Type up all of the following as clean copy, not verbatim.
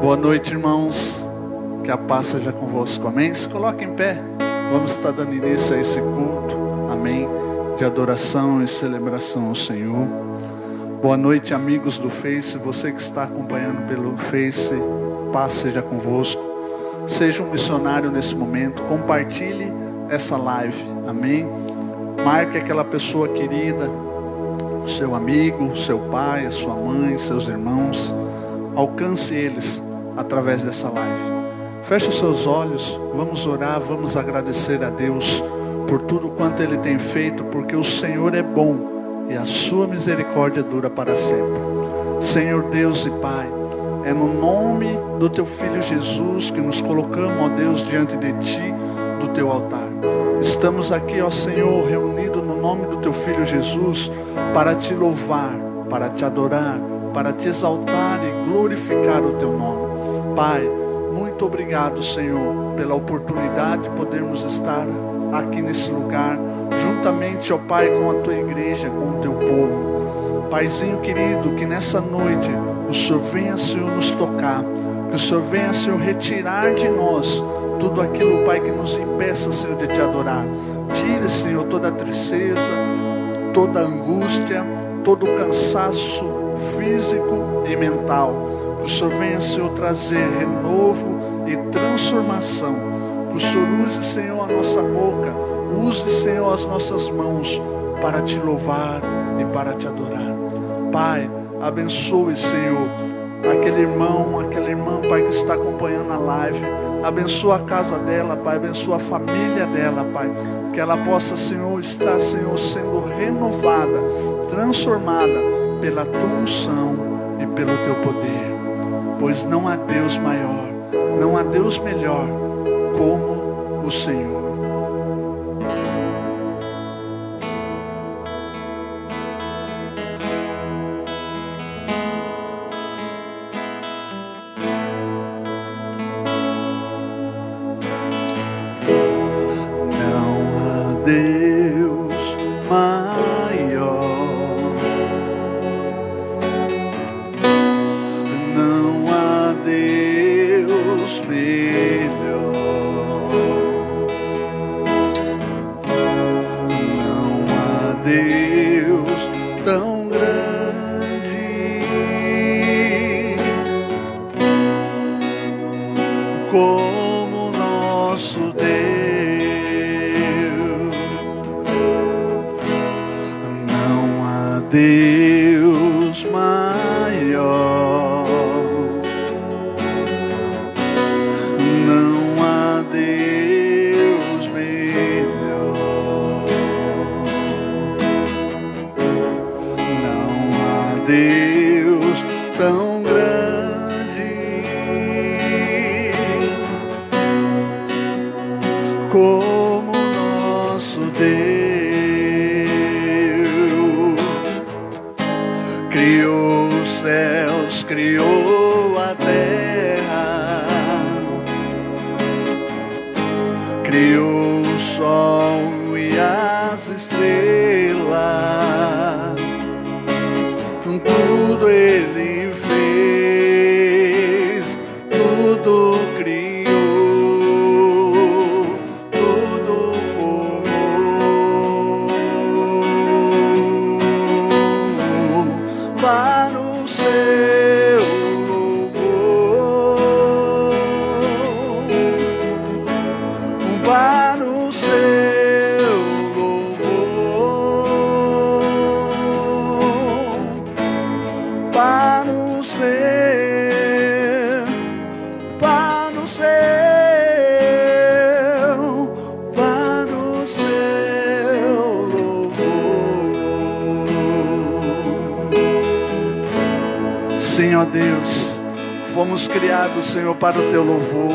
Boa noite, irmãos. Que a paz seja convosco. Amém? Se coloque em pé. Vamos estar dando início a esse culto. Amém? De adoração e celebração ao Senhor. Boa noite, amigos do Face. Você que está acompanhando pelo Face, paz seja convosco. Seja um missionário nesse momento. Compartilhe essa live. Amém? Marque aquela pessoa querida, seu amigo, seu pai, a sua mãe, seus irmãos. Alcance eles através dessa live. Feche os seus olhos, vamos orar, vamos agradecer a Deus por tudo quanto Ele tem feito, porque o Senhor é bom e a sua misericórdia dura para sempre. Senhor Deus e Pai, é no nome do Teu Filho Jesus que nos colocamos, ó Deus, diante de Ti, do Teu altar. Estamos aqui, ó Senhor, reunidos no nome do Teu Filho Jesus, para Te louvar, para Te adorar, para Te exaltar e glorificar o Teu nome. Pai, muito obrigado, Senhor, pela oportunidade de podermos estar aqui nesse lugar, juntamente, ó Pai, com a Tua igreja, com o Teu povo. Paizinho querido, que nessa noite o Senhor venha, Senhor, nos tocar, que o Senhor venha, Senhor, retirar de nós tudo aquilo, Pai, que nos impeça, Senhor, de Te adorar. Tire, Senhor, toda a tristeza, toda a angústia, todo o cansaço físico e mental. Que o Senhor venha, Senhor, trazer renovo e transformação. Que o Senhor use, Senhor, a nossa boca, use, Senhor, as nossas mãos para Te louvar e para Te adorar. Pai, abençoe, Senhor, aquele irmão, aquela irmã, Pai, que está acompanhando a live. Abençoa a casa dela, Pai, abençoa a família dela, Pai. Que ela possa, Senhor, estar, Senhor, sendo renovada, transformada pela Tua unção e pelo Teu poder. Pois não há Deus maior, não há Deus melhor como o Senhor. Não há Deus maior. Como nosso Deus, não há Deus maior, não há Deus melhor, não há Deus tão grande como nosso Deus. Criou os céus, criou a terra, criou o sol e as estrelas, tudo Ele fez, tudo criou, tudo formou para o seu louvor, para o seu louvor. ó Deus, fomos criados, Senhor, para o Teu louvor.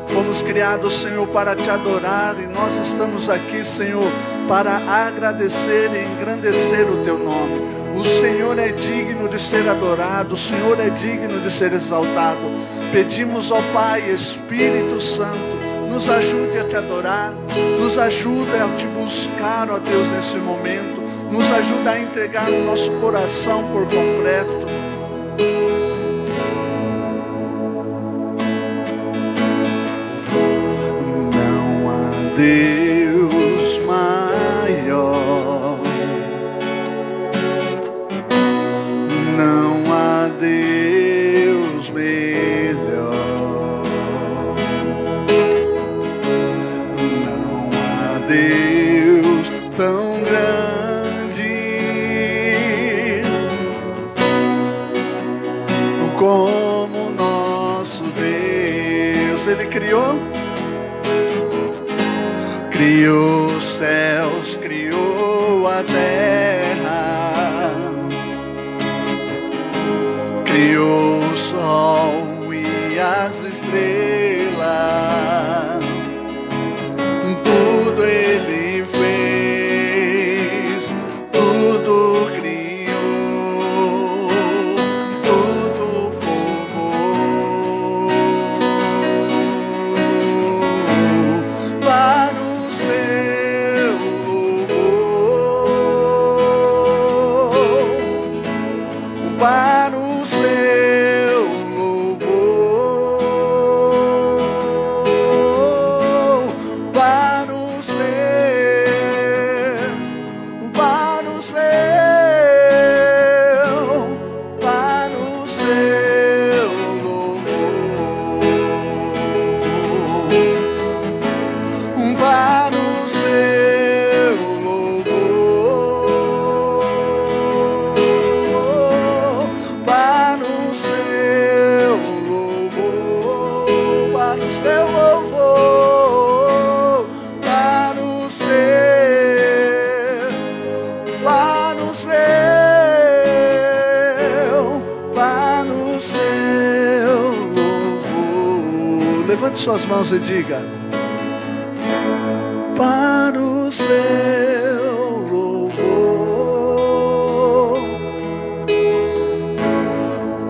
Fomos criados, Senhor, para Te adorar. E nós estamos aqui, Senhor, para agradecer e engrandecer o Teu nome. O Senhor é digno de ser adorado. O Senhor é digno de ser exaltado. Pedimos, ó Pai, Espírito Santo, nos ajude a Te adorar. Nos ajuda a Te buscar, ó Deus, nesse momento. Nos ajuda a entregar o nosso coração por completo. Não há Deus maior, não há Deus melhor, não há Deus tão grande como nosso Deus. Ele criou os céus, criou a terra, criou o sol e as estrelas, tudo Ele fez, tudo criou, tudo formou para o seu louvor, para o seu louvor, para o seu, para o seu, para o seu louvor, para o seu louvor, para o seu louvor, para o seu louvor, para o seu, para o seu, para o seu louvor. Levante suas mãos e diga: para o seu louvor,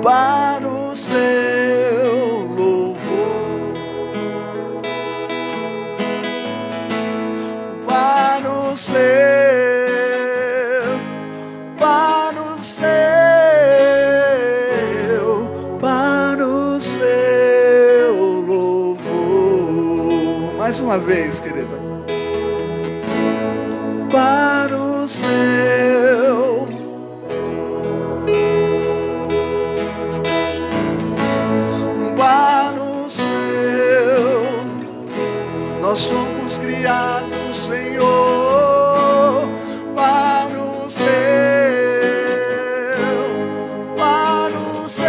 para o seu louvor, para o seu, para o seu, para o seu louvor. Mais uma vez, querida. Para o seu, para o seu, nós somos criados, Senhor, para o seu, para o seu,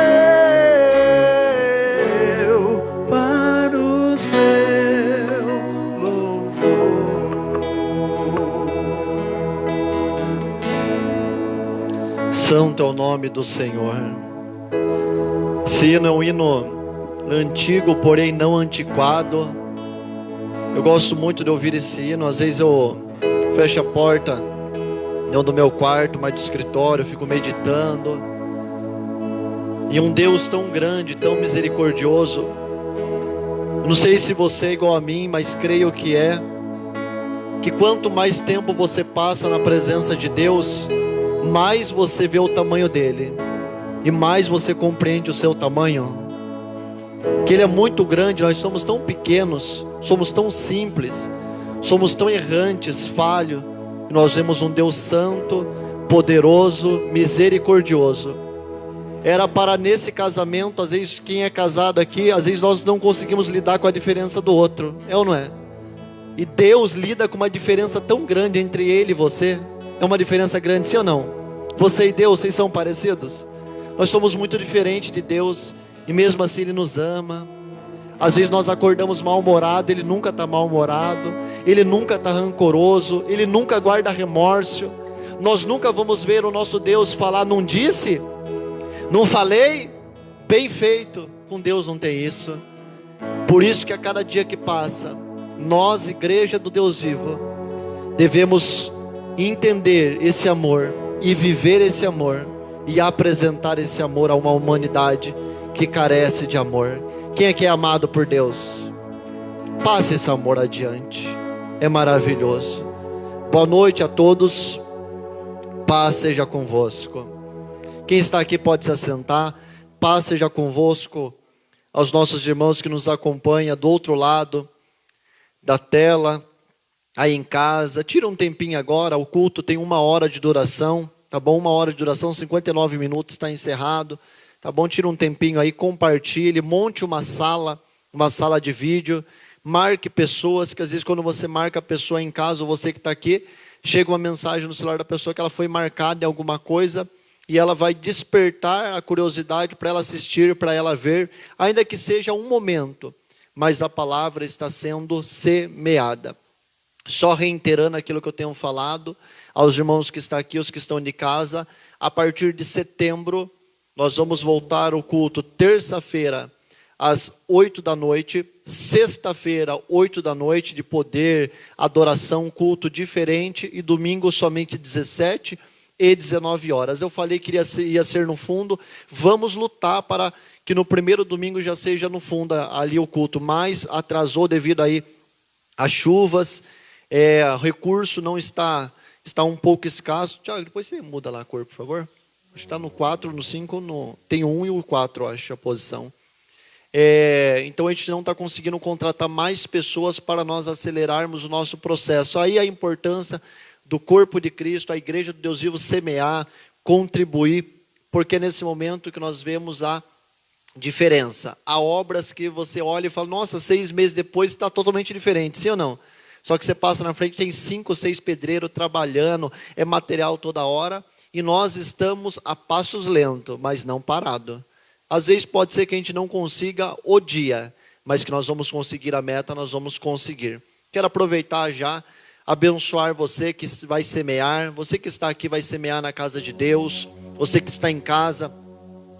para o seu louvor. Santo é o nome do Senhor. Esse hino é um hino antigo, porém não antiquado. Eu gosto muito de ouvir esse hino. Às vezes eu fecho a porta, não do meu quarto, mas do escritório, eu fico meditando. E um Deus tão grande, tão misericordioso. Não sei se você é igual a mim, mas creio que é. Que quanto mais tempo você passa na presença de Deus, mais você vê o tamanho dele, e mais você compreende o seu tamanho, que ele é muito grande. Nós somos tão pequenos, somos tão simples, somos tão errantes, falhos, e nós vemos um Deus santo, poderoso, misericordioso. Era para nesse casamento, às vezes quem é casado aqui, às vezes nós não conseguimos lidar com a diferença do outro, é ou não é? E Deus lida com uma diferença tão grande entre ele e você. É uma diferença grande, sim ou não? Você e Deus, vocês são parecidos? Nós somos muito diferentes de Deus, e mesmo assim Ele nos ama. Às vezes nós acordamos mal-humorado, Ele nunca está mal-humorado. Ele nunca está rancoroso, Ele nunca guarda remorso. Nós nunca vamos ver o nosso Deus falar: não disse? Não falei? bem feito. Com Deus não tem isso. Por isso que a cada dia que passa, nós, igreja do Deus vivo, devemos entender esse amor e viver esse amor e apresentar esse amor a uma humanidade que carece de amor. Quem é que é amado por Deus? Passe esse amor adiante. É maravilhoso. Boa noite a todos. Paz seja convosco. Quem está aqui pode se assentar. Paz seja convosco aos nossos irmãos que nos acompanham do outro lado da tela, aí em casa. Tira um tempinho agora, o culto tem 1 hora de duração, tá bom? 1 hora de duração, 59 minutos, está encerrado, tá bom? Tira um tempinho aí, compartilhe, monte uma sala de vídeo, marque pessoas, que às vezes quando você marca a pessoa em casa, ou você que está aqui, chega uma mensagem no celular da pessoa que ela foi marcada em alguma coisa, e ela vai despertar a curiosidade para ela assistir, para ela ver, ainda que seja um momento, mas a palavra está sendo semeada. Só reiterando aquilo que eu tenho falado, aos irmãos que estão aqui, os que estão de casa, a partir de setembro, nós vamos voltar ao culto terça-feira, às 8 da noite, sexta-feira, 8 da noite, de poder, adoração, culto diferente, e domingo somente 17 e 19 horas. Eu falei que ia ser no fundo. Vamos lutar para que no primeiro domingo já seja no fundo ali o culto, mas atrasou devido aí às chuvas, o recurso não está um pouco escasso. Tiago, depois você muda lá a cor, por favor. Acho que está no 4, no 5, tem o 1 e o 4, acho, a posição. Então a gente não está conseguindo contratar mais pessoas para nós acelerarmos o nosso processo. Aí a importância do corpo de Cristo, a igreja do Deus vivo, semear, contribuir, porque é nesse momento que nós vemos a diferença. Há obras que você olha e fala, nossa, 6 meses depois está totalmente diferente, sim ou não? Só que você passa na frente, tem 5 ou 6 pedreiros trabalhando, é material toda hora, e nós estamos a passos lentos, mas não parado. Às vezes pode ser que a gente não consiga o dia, mas que nós vamos conseguir a meta, nós vamos conseguir. Quero aproveitar já, abençoar você que vai semear, você que está aqui vai semear na casa de Deus, você que está em casa.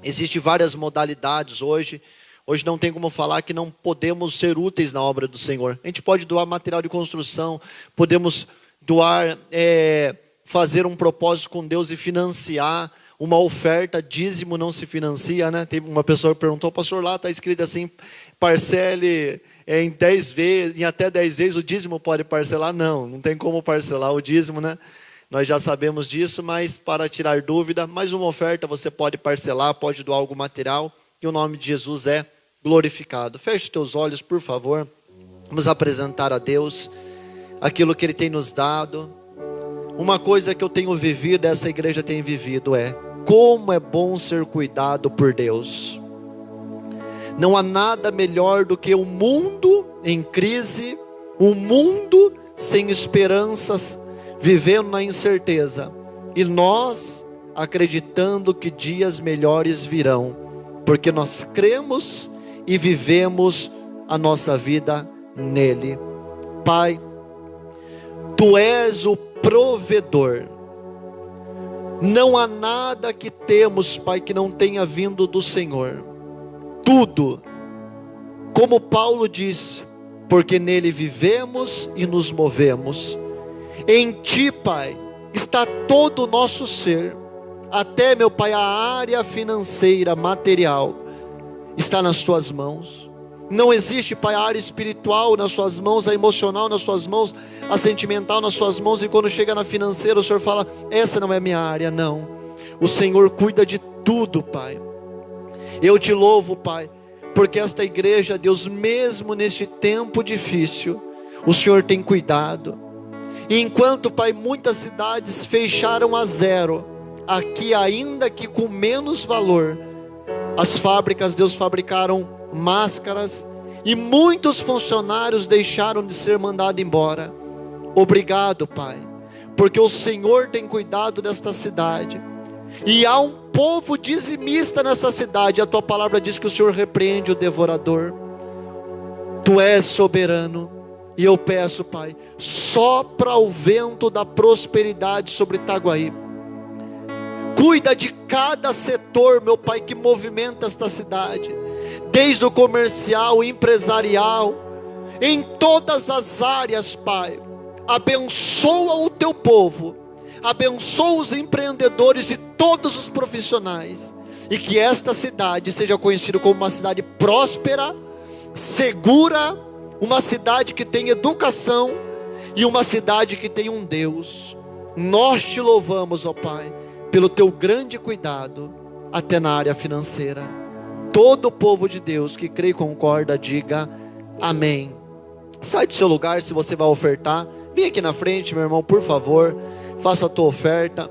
Existem várias modalidades hoje. Hoje não tem como falar que não podemos ser úteis na obra do Senhor. A gente pode doar material de construção, podemos doar, fazer um propósito com Deus e financiar uma oferta. Dízimo não se financia, né? Tem uma pessoa que perguntou, pastor, lá está escrito assim, parcele em 10 vezes, em até 10 vezes o dízimo pode parcelar? Não tem como parcelar o dízimo, né? Nós já sabemos disso, mas para tirar dúvida, mais uma oferta você pode parcelar, pode doar algum material, e o nome de Jesus é glorificado. Feche os teus olhos, por favor. Vamos apresentar a Deus aquilo que Ele tem nos dado. Uma coisa que eu tenho vivido, essa igreja tem vivido, é como é bom ser cuidado por Deus. Não há nada melhor do que um mundo em crise, um mundo sem esperanças, vivendo na incerteza, e nós acreditando que dias melhores virão, porque nós cremos e vivemos a nossa vida nele. Pai, Tu és o provedor. Não há nada que temos, Pai, que não tenha vindo do Senhor. Tudo, como Paulo disse, porque nele vivemos e nos movemos. Em Ti, Pai, está todo o nosso ser, até, meu Pai, a área financeira, material, está nas Tuas mãos. Não existe, Pai, a área espiritual nas Suas mãos, a emocional nas Suas mãos, a sentimental nas Suas mãos, e quando chega na financeira, o Senhor fala, essa não é minha área, não. O Senhor cuida de tudo, Pai. Eu Te louvo, Pai, porque esta igreja, Deus, mesmo neste tempo difícil, o Senhor tem cuidado. E enquanto, Pai, muitas cidades fecharam a zero, aqui ainda que com menos valor, as fábricas, Deus, fabricaram máscaras, e muitos funcionários deixaram de ser mandados embora. Obrigado, Pai, porque o Senhor tem cuidado desta cidade, e há um povo dizimista nessa cidade. A Tua palavra diz que o Senhor repreende o devorador. Tu és soberano, e eu peço, Pai, sopra o vento da prosperidade sobre Itaguaí. Cuida de cada setor, meu Pai, que movimenta esta cidade, desde o comercial, empresarial, em todas as áreas, Pai. Abençoa o teu povo, abençoa os empreendedores e todos os profissionais, e que esta cidade seja conhecida como uma cidade próspera, segura, uma cidade que tem educação e uma cidade que tem um Deus. Nós te louvamos, ó Pai, pelo teu grande cuidado, até na área financeira. Todo o povo de Deus que crê e concorda, diga amém. Sai do seu lugar se você vai ofertar. Vem aqui na frente, meu irmão, por favor, faça a tua oferta.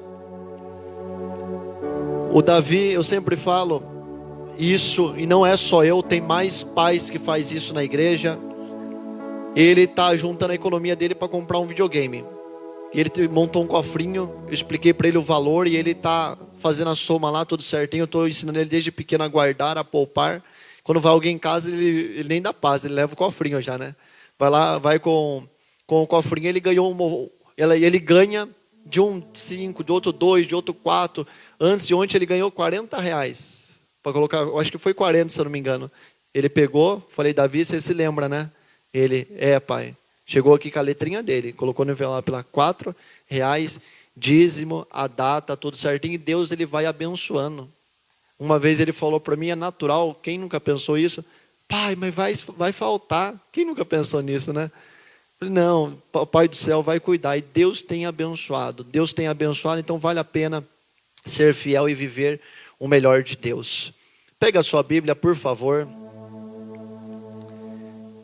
O Davi, eu sempre falo isso, e não é só eu, tem mais pais que faz isso na igreja. Ele está juntando a economia dele para comprar um videogame. E ele montou um cofrinho, eu expliquei para ele o valor, e ele está fazendo a soma lá, tudo certinho. Eu estou ensinando ele desde pequeno a guardar, a poupar. Quando vai alguém em casa, ele nem dá paz, ele leva o cofrinho já, né? Vai lá, vai com o cofrinho, ele ganha de um 5, de outro 2, de outro 4. Antes de ontem ele ganhou R$40. Para colocar, eu acho que foi 40, se eu não me engano. Ele pegou, falei, Davi, você se lembra, né? Ele, pai. Chegou aqui com a letrinha dele, colocou no envelope lá, R$4, dízimo, a data, tudo certinho, e Deus ele vai abençoando. Uma vez ele falou para mim, é natural, quem nunca pensou isso? Pai, mas vai faltar. Quem nunca pensou nisso, né? Não, o Pai do céu vai cuidar, e Deus tem abençoado, então vale a pena ser fiel e viver o melhor de Deus. Pega a sua Bíblia, por favor.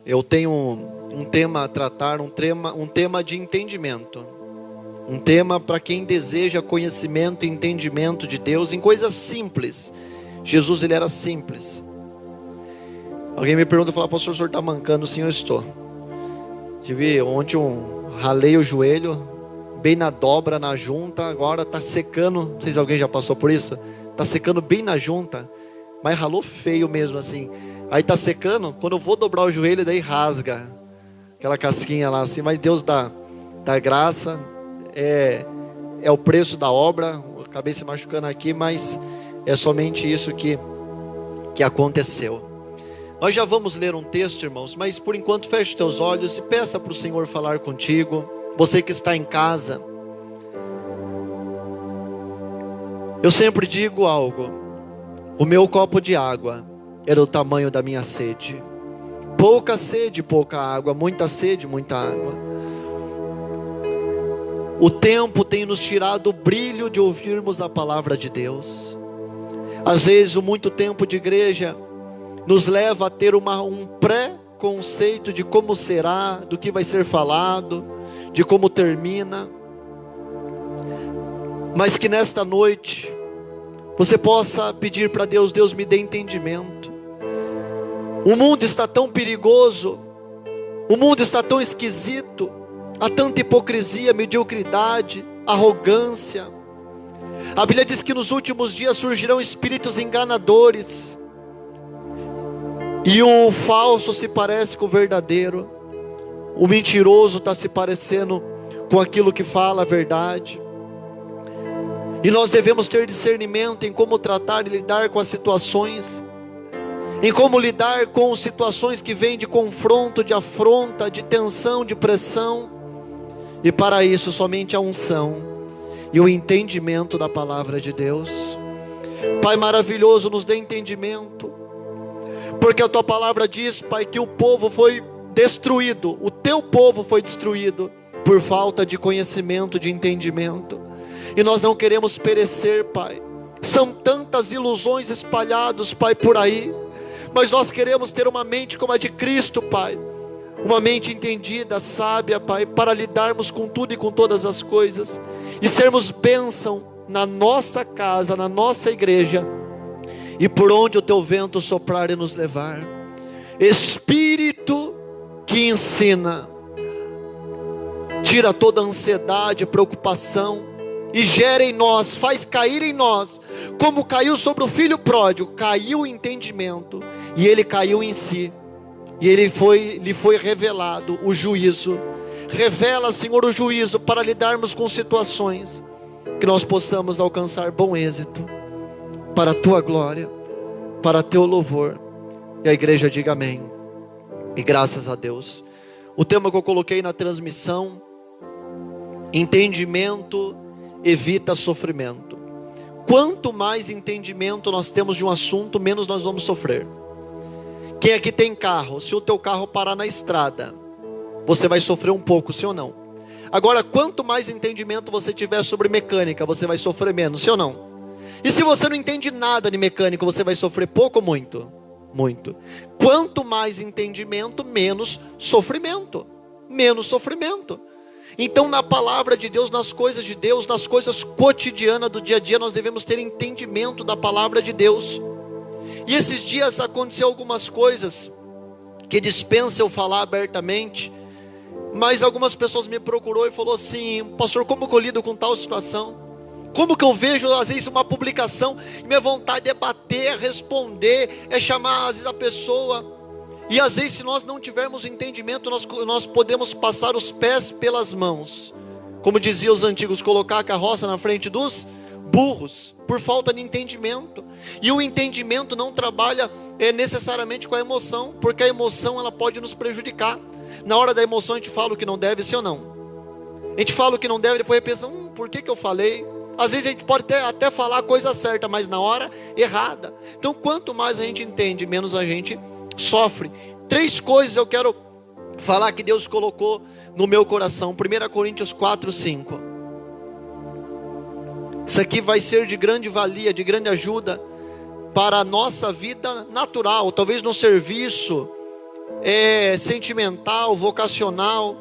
Eu tenho um tema a tratar, um tema de entendimento. Um tema para quem deseja conhecimento e entendimento de Deus em coisas simples. Jesus, ele era simples. Alguém me pergunta, fala, pastor, o senhor está mancando? Sim, eu estou. Ontem ralei o joelho, bem na dobra, na junta, agora está secando, não sei se alguém já passou por isso, está secando bem na junta, mas ralou feio mesmo assim. Aí está secando, quando eu vou dobrar o joelho, daí rasga aquela casquinha lá assim, mas Deus dá graça, é o preço da obra. Eu acabei se machucando aqui, mas é somente isso que aconteceu. Nós já vamos ler um texto, irmãos, mas por enquanto feche os teus olhos e peça para o Senhor falar contigo. Você que está em casa, eu sempre digo algo: o meu copo de água é do tamanho da minha sede. Pouca sede, pouca água, muita sede, muita água. O tempo tem nos tirado o brilho de ouvirmos a palavra de Deus. Às vezes o muito tempo de igreja nos leva a ter um pré-conceito de como será, do que vai ser falado, de como termina. Mas que nesta noite você possa pedir para Deus: Deus, me dê entendimento. O mundo está tão perigoso, o mundo está tão esquisito, há tanta hipocrisia, mediocridade, arrogância. A Bíblia diz que nos últimos dias surgirão espíritos enganadores, e o falso se parece com o verdadeiro, o mentiroso está se parecendo com aquilo que fala a verdade. E nós devemos ter discernimento em como tratar e lidar com as situações, em como lidar com situações que vêm de confronto, de afronta, de tensão, de pressão. E para isso somente a unção e o entendimento da palavra de Deus. Pai maravilhoso, nos dê entendimento, porque a tua palavra diz, Pai, que o povo foi destruído, o teu povo foi destruído por falta de conhecimento, de entendimento. E nós não queremos perecer, Pai. São tantas ilusões espalhadas, Pai, por aí, mas nós queremos ter uma mente como a de Cristo, Pai. Uma mente entendida, sábia, Pai, para lidarmos com tudo e com todas as coisas, e sermos bênção na nossa casa, na nossa igreja, e por onde o teu vento soprar e nos levar. Espírito que ensina, tira toda ansiedade, preocupação, e gera em nós, faz cair em nós, como caiu sobre o filho pródigo, caiu o entendimento, e ele caiu em si, e lhe foi revelado o juízo. Revela, Senhor, o juízo para lidarmos com situações. que nós possamos alcançar bom êxito, para a tua glória, para teu louvor. E a igreja diga amém, e graças a Deus. O tema que eu coloquei na transmissão: entendimento evita sofrimento. Quanto mais entendimento nós temos de um assunto, menos nós vamos sofrer. Quem aqui tem carro? Se o teu carro parar na estrada, você vai sofrer um pouco, sim ou não? Agora, quanto mais entendimento você tiver sobre mecânica, você vai sofrer menos, sim ou não? E se você não entende nada de mecânico, você vai sofrer pouco ou muito? Muito. Quanto mais entendimento, menos sofrimento. Menos sofrimento. Então, na palavra de Deus, nas coisas de Deus, nas coisas cotidianas do dia a dia, nós devemos ter entendimento da palavra de Deus. E esses dias aconteceu algumas coisas que dispensa eu falar abertamente, mas algumas pessoas me procurou e falou assim: pastor, como que eu lido com tal situação? Como que eu vejo às vezes uma publicação e minha vontade é bater, é responder, é chamar às vezes a pessoa. E às vezes, se nós não tivermos entendimento, nós podemos passar os pés pelas mãos. Como diziam os antigos, colocar a carroça na frente dos burros, por falta de entendimento. E o entendimento não trabalha necessariamente com a emoção, porque a emoção ela pode nos prejudicar. Na hora da emoção a gente fala o que não deve, sim ou não? A gente fala o que não deve, depois pensa, por que eu falei? Às vezes a gente pode até falar a coisa certa, mas na hora errada. Então, quanto mais a gente entende, menos a gente sofre. 3 coisas eu quero falar que Deus colocou no meu coração. 1 Coríntios 4:5. Isso aqui vai ser de grande valia, de grande ajuda para a nossa vida natural, talvez no serviço sentimental, vocacional.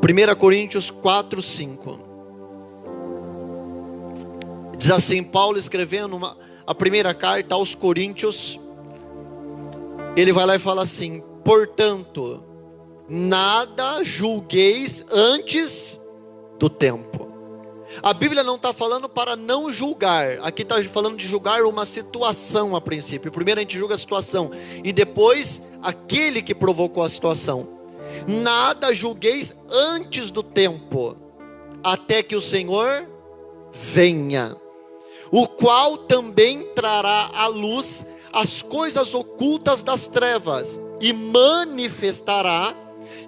1 Coríntios 4:5. Diz assim, Paulo escrevendo a primeira carta aos Coríntios, ele vai lá e fala assim: portanto, nada julgueis antes do tempo. A Bíblia não está falando para não julgar, aqui está falando de julgar uma situação a princípio. Primeiro a gente julga a situação e depois aquele que provocou a situação. Nada julgueis antes do tempo, até que o Senhor venha, o qual também trará à luz as coisas ocultas das trevas, e manifestará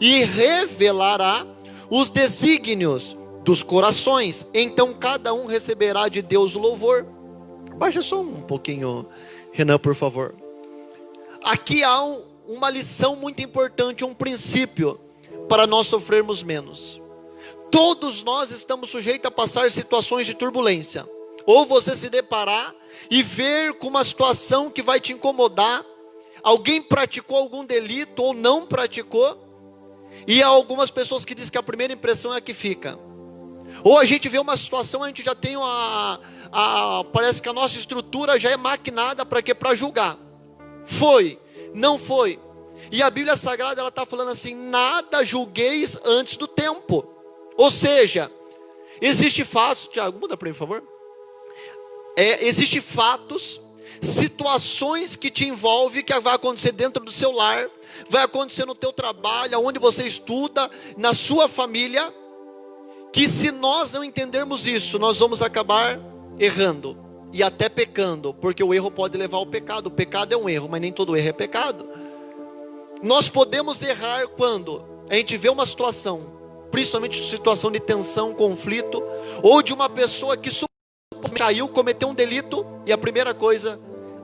e revelará os desígnios dos corações. Então cada um receberá de Deus o louvor. Baixa só um pouquinho, Renan, por favor. Aqui há uma lição muito importante, um princípio para nós sofrermos menos. Todos nós estamos sujeitos a passar situações de turbulência. Ou você se deparar e ver com uma situação que vai te incomodar, alguém praticou algum delito ou não praticou, e há algumas pessoas que dizem que a primeira impressão é a que fica. Ou a gente vê uma situação, a gente já tem parece que a nossa estrutura já é maquinada para quê? Para julgar. Foi, não foi. E a Bíblia Sagrada ela está falando assim: nada julgueis antes do tempo. Ou seja, existe fatos, Tiago, muda para mim, por favor. Existe fatos, situações que te envolvem, que vai acontecer dentro do seu lar, vai acontecer no teu trabalho, onde você estuda, na sua família, que se nós não entendermos isso, nós vamos acabar errando e até pecando, porque o erro pode levar ao pecado. O pecado é um erro, mas nem todo erro é pecado. Nós podemos errar quando a gente vê uma situação, principalmente situação de tensão, conflito, ou de uma pessoa que caiu, cometeu um delito, e a primeira coisa,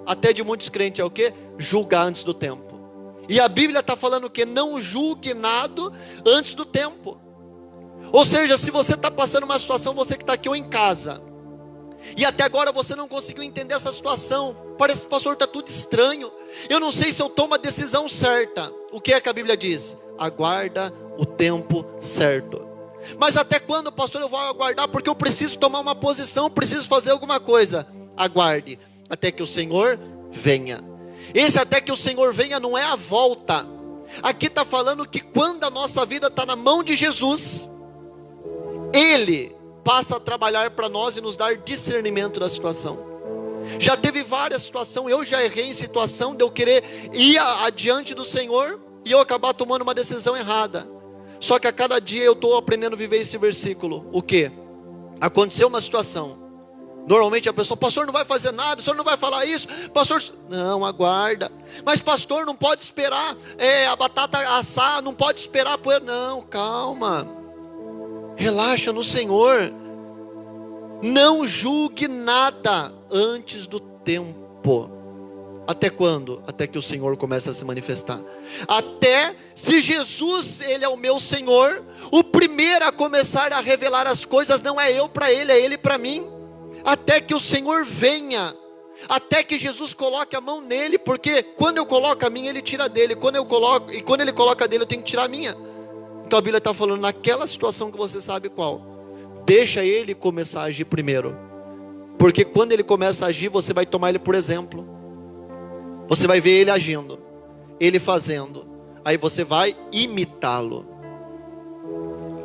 até de muitos crentes, é o quê? Julgar antes do tempo. E a Bíblia está falando que não julgue nada antes do tempo. Ou seja, se você está passando uma situação, você que está aqui ou em casa, e até agora você não conseguiu entender essa situação, parece, pastor, está tudo estranho, eu não sei se eu tomo a decisão certa. O que é que a Bíblia diz? Aguarda o tempo certo. Mas até quando, pastor, eu vou aguardar? Porque eu preciso tomar uma posição, preciso fazer alguma coisa. Aguarde, até que o Senhor venha. Esse até que o Senhor venha não é a volta. Aqui está falando que quando a nossa vida está na mão de Jesus, Ele passa a trabalhar para nós e nos dar discernimento da situação. Já teve várias situações, eu já errei em situação de eu querer ir adiante do Senhor e eu acabar tomando uma decisão errada. Só que a cada dia eu estou aprendendo a viver esse versículo. O quê? Aconteceu uma situação. Normalmente a pessoa, pastor, não vai fazer nada, o senhor não vai falar isso, pastor, não, aguarda. Mas pastor, não pode esperar a batata assar, não pode esperar poeira. Não, calma. Relaxa no Senhor. Não julgue nada antes do tempo. Até quando? Até que o Senhor comece a se manifestar. Até, se Jesus, Ele é o meu Senhor, o primeiro a começar a revelar as coisas não é eu para Ele, é Ele para mim. Até que o Senhor venha, até que Jesus coloque a mão nele, porque quando eu coloco a minha, Ele tira dele, quando Ele coloca a dele, eu tenho que tirar a minha. Então a Bíblia está falando naquela situação que você sabe qual, deixa Ele começar a agir primeiro, porque quando Ele começa a agir, você vai tomar Ele por exemplo, você vai ver Ele agindo, Ele fazendo, aí você vai imitá-lo,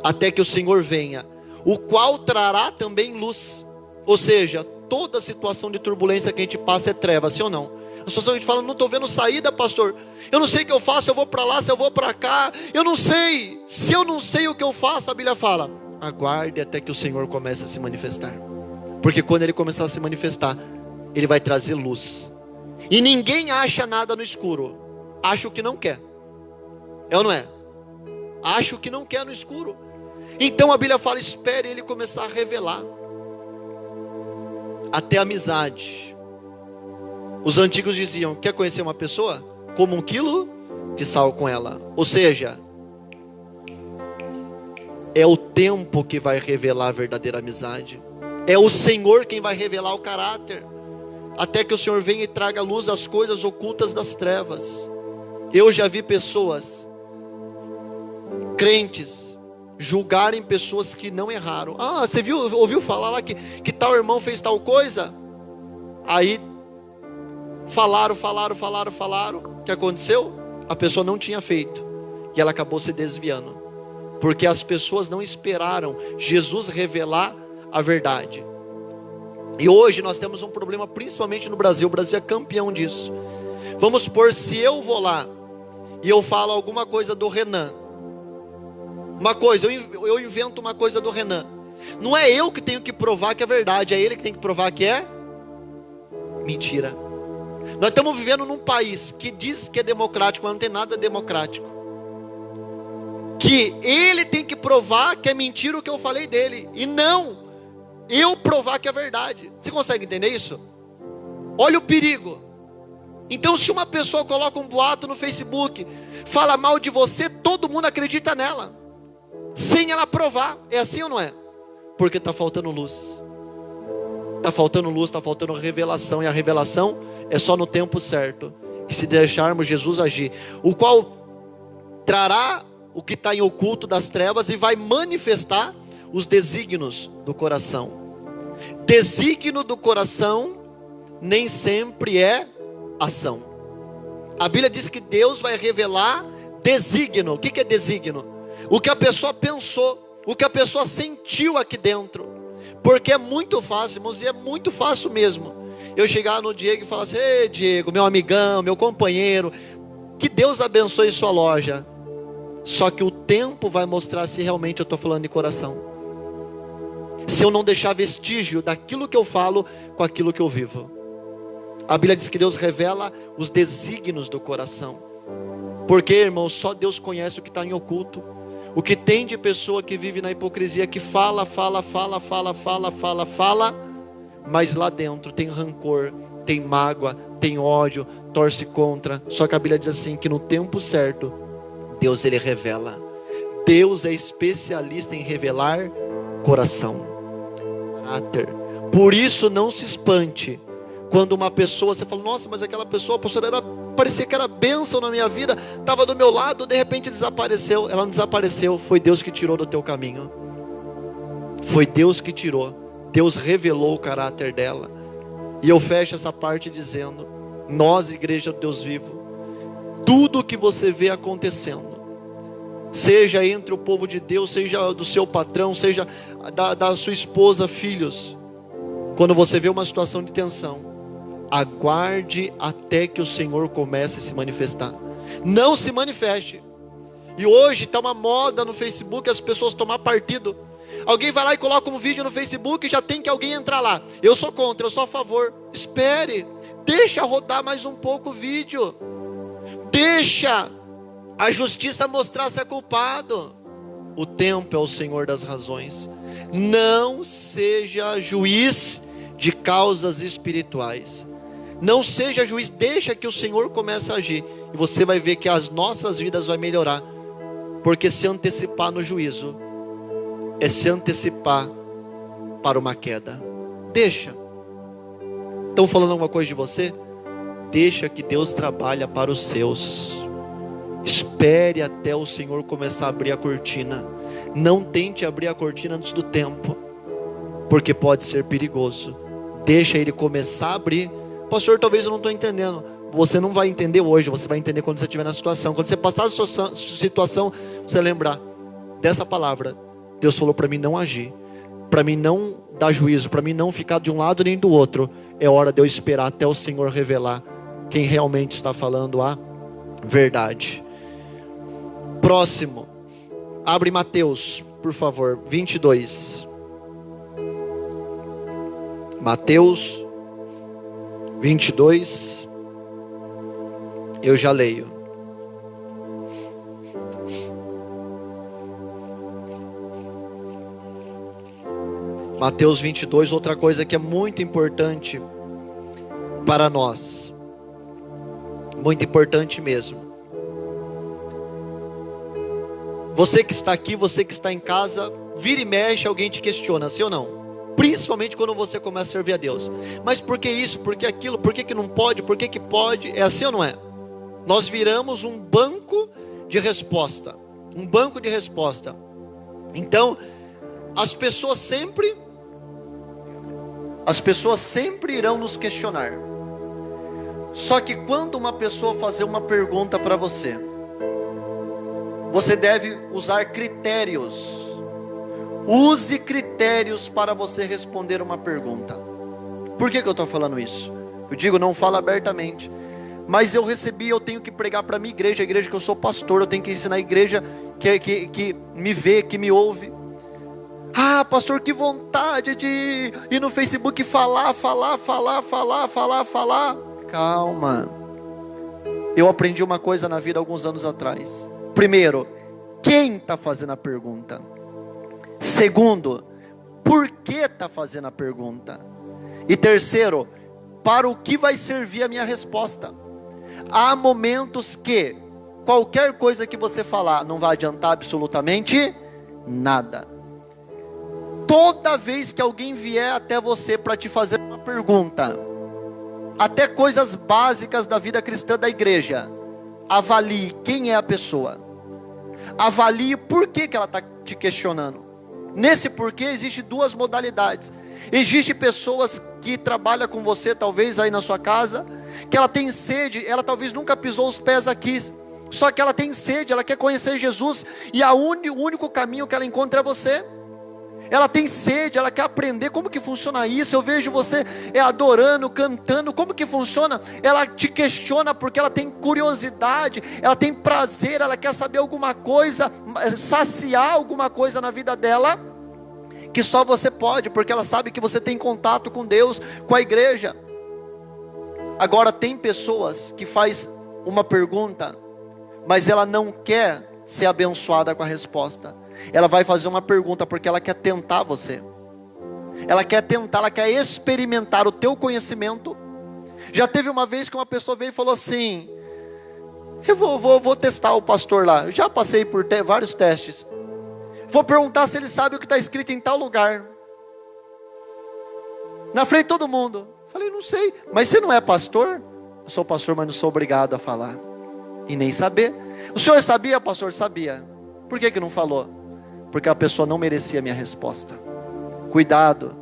até que o Senhor venha, o qual trará também luz. Ou seja, toda situação de turbulência que a gente passa é treva, sim ou não? A situação que a gente fala, não estou vendo saída, pastor, eu não sei o que eu faço, eu vou para lá, se eu vou para cá, eu não sei, se eu não sei o que eu faço, a Bíblia fala, aguarde até que o Senhor comece a se manifestar, porque quando Ele começar a se manifestar, Ele vai trazer luz, e ninguém acha nada no escuro, acha o que não quer, é ou não é? Acha o que não quer no escuro, então a Bíblia fala, espere Ele começar a revelar, até amizade. Os antigos diziam, quer conhecer uma pessoa? Como 1 quilo de sal com ela. Ou seja, é o tempo que vai revelar a verdadeira amizade. É o Senhor quem vai revelar o caráter. Até que o Senhor venha e traga à luz as coisas ocultas das trevas. Eu já vi pessoas, crentes, julgarem pessoas que não erraram. Ah, você ouviu falar lá que tal irmão fez tal coisa? Aí falaram. O que aconteceu? A pessoa não tinha feito e ela acabou se desviando, porque as pessoas não esperaram Jesus revelar a verdade. E hoje nós temos um problema, principalmente no Brasil. O Brasil é campeão disso. Vamos supor, se eu vou lá e eu falo alguma coisa do Renan, uma coisa, eu invento uma coisa do Renan, não é eu que tenho que provar que é verdade, é ele que tem que provar que é mentira. Nós estamos vivendo num país que diz que é democrático, mas não tem nada democrático, que ele tem que provar que é mentira o que eu falei dele, e não eu provar que é verdade. Você consegue entender isso? Olha o perigo. Então, se uma pessoa coloca um boato no Facebook, fala mal de você, todo mundo acredita nela, sem ela provar. É assim ou não é? Porque está faltando luz. Está faltando luz, está faltando revelação. E a revelação é só no tempo certo. E se deixarmos Jesus agir, o qual trará o que está em oculto das trevas e vai manifestar os desígnios do coração. Desígnio do coração nem sempre é ação. A Bíblia diz que Deus vai revelar desígnio. O que é desígnio? O que a pessoa pensou, o que a pessoa sentiu aqui dentro. Porque é muito fácil, irmãos, e é muito fácil mesmo, eu chegar no Diego e falar assim: ei Diego, meu amigão, meu companheiro, que Deus abençoe sua loja. Só que o tempo vai mostrar se realmente eu estou falando de coração, se eu não deixar vestígio daquilo que eu falo com aquilo que eu vivo. A Bíblia diz que Deus revela os desígnios do coração. Porque, irmãos, só Deus conhece o que está em oculto. O que tem de pessoa que vive na hipocrisia, que fala, mas lá dentro tem rancor, tem mágoa, tem ódio, torce contra. Só que a Bíblia diz assim, que no tempo certo, Deus ele revela. Deus é especialista em revelar coração, caráter. Por isso não se espante quando uma pessoa, você fala: nossa, mas aquela pessoa, pastor, parecia que era bênção na minha vida, estava do meu lado, de repente desapareceu. Ela não desapareceu, foi Deus que tirou do teu caminho. Foi Deus que tirou. Deus revelou o caráter dela. E eu fecho essa parte dizendo: nós, igreja do Deus vivo, tudo que você vê acontecendo, seja entre o povo de Deus, seja do seu patrão, seja da sua esposa, filhos, quando você vê uma situação de tensão, aguarde até que o Senhor comece a se manifestar. Não se manifeste. E hoje está uma moda no Facebook as pessoas tomar partido. Alguém vai lá e coloca um vídeo no Facebook e já tem que alguém entrar lá. Eu sou contra, eu sou a favor. Espere, deixa rodar mais um pouco o vídeo. Deixa a justiça mostrar se é culpado. O tempo é o Senhor das razões. Não seja juiz de causas espirituais. Não seja juiz, deixa que o Senhor comece a agir. E você vai ver que as nossas vidas vão melhorar. Porque se antecipar no juízo é se antecipar para uma queda. Deixa. Estão falando alguma coisa de você? Deixa que Deus trabalhe para os seus. Espere até o Senhor começar a abrir a cortina. Não tente abrir a cortina antes do tempo, porque pode ser perigoso. Deixa Ele começar a abrir. Pastor, talvez eu não estou entendendo. Você não vai entender hoje, você vai entender quando você estiver na situação. Quando você passar a sua situação, você lembrar dessa palavra. Deus falou para mim não agir, para mim não dar juízo, para mim não ficar de um lado nem do outro. É hora de eu esperar até o Senhor revelar quem realmente está falando a verdade. Próximo, abre Mateus, por favor, 22. Mateus 22, eu já leio. Mateus 22, outra coisa que é muito importante para nós, muito importante mesmo. Você que está aqui, você que está em casa, vira e mexe, alguém te questiona, sim ou não? Principalmente quando você começa a servir a Deus. Mas por que isso, por que aquilo, por que não pode, por que pode? É assim ou não é? Nós viramos um banco de resposta. Um banco de resposta. Então, as pessoas sempre irão nos questionar. Só que quando uma pessoa fazer uma pergunta para você, você deve usar critérios. Use critérios para você responder uma pergunta. Por que eu estou falando isso? Eu digo, não falo abertamente, mas eu tenho que pregar para a minha igreja, a igreja que eu sou pastor, eu tenho que ensinar a igreja que me vê, que me ouve. Ah, pastor, que vontade de ir no Facebook falar. Calma. Eu aprendi uma coisa na vida alguns anos atrás. Primeiro, quem está fazendo a pergunta? Segundo, por que está fazendo a pergunta? E terceiro, para o que vai servir a minha resposta? Há momentos que qualquer coisa que você falar não vai adiantar absolutamente nada. Toda vez que alguém vier até você para te fazer uma pergunta, até coisas básicas da vida cristã da igreja, avalie quem é a pessoa. Avalie por que ela está te questionando. Nesse porquê existe duas modalidades. Existem pessoas que trabalham com você, talvez aí na sua casa, que ela tem sede, ela talvez nunca pisou os pés aqui, só que ela tem sede, ela quer conhecer Jesus, e o único caminho que ela encontra é você. Ela tem sede, ela quer aprender como que funciona isso. Eu vejo você adorando, cantando, como que funciona? Ela te questiona porque ela tem curiosidade, ela tem prazer, ela quer saber alguma coisa, saciar alguma coisa na vida dela, que só você pode, porque ela sabe que você tem contato com Deus, com a igreja. Agora tem pessoas que faz uma pergunta, mas ela não quer ser abençoada com a resposta. Ela vai fazer uma pergunta porque ela quer tentar você. Ela quer tentar, ela quer experimentar o teu conhecimento. Já teve uma vez que uma pessoa veio e falou assim: eu vou testar o pastor lá. Eu já passei por vários testes. Vou perguntar se ele sabe o que está escrito em tal lugar. Na frente de todo mundo. Falei, não sei. Mas você não é pastor? Eu sou pastor, mas não sou obrigado a falar. E nem saber. O senhor sabia, pastor? Sabia. Por que não falou? Porque a pessoa não merecia a minha resposta. Cuidado.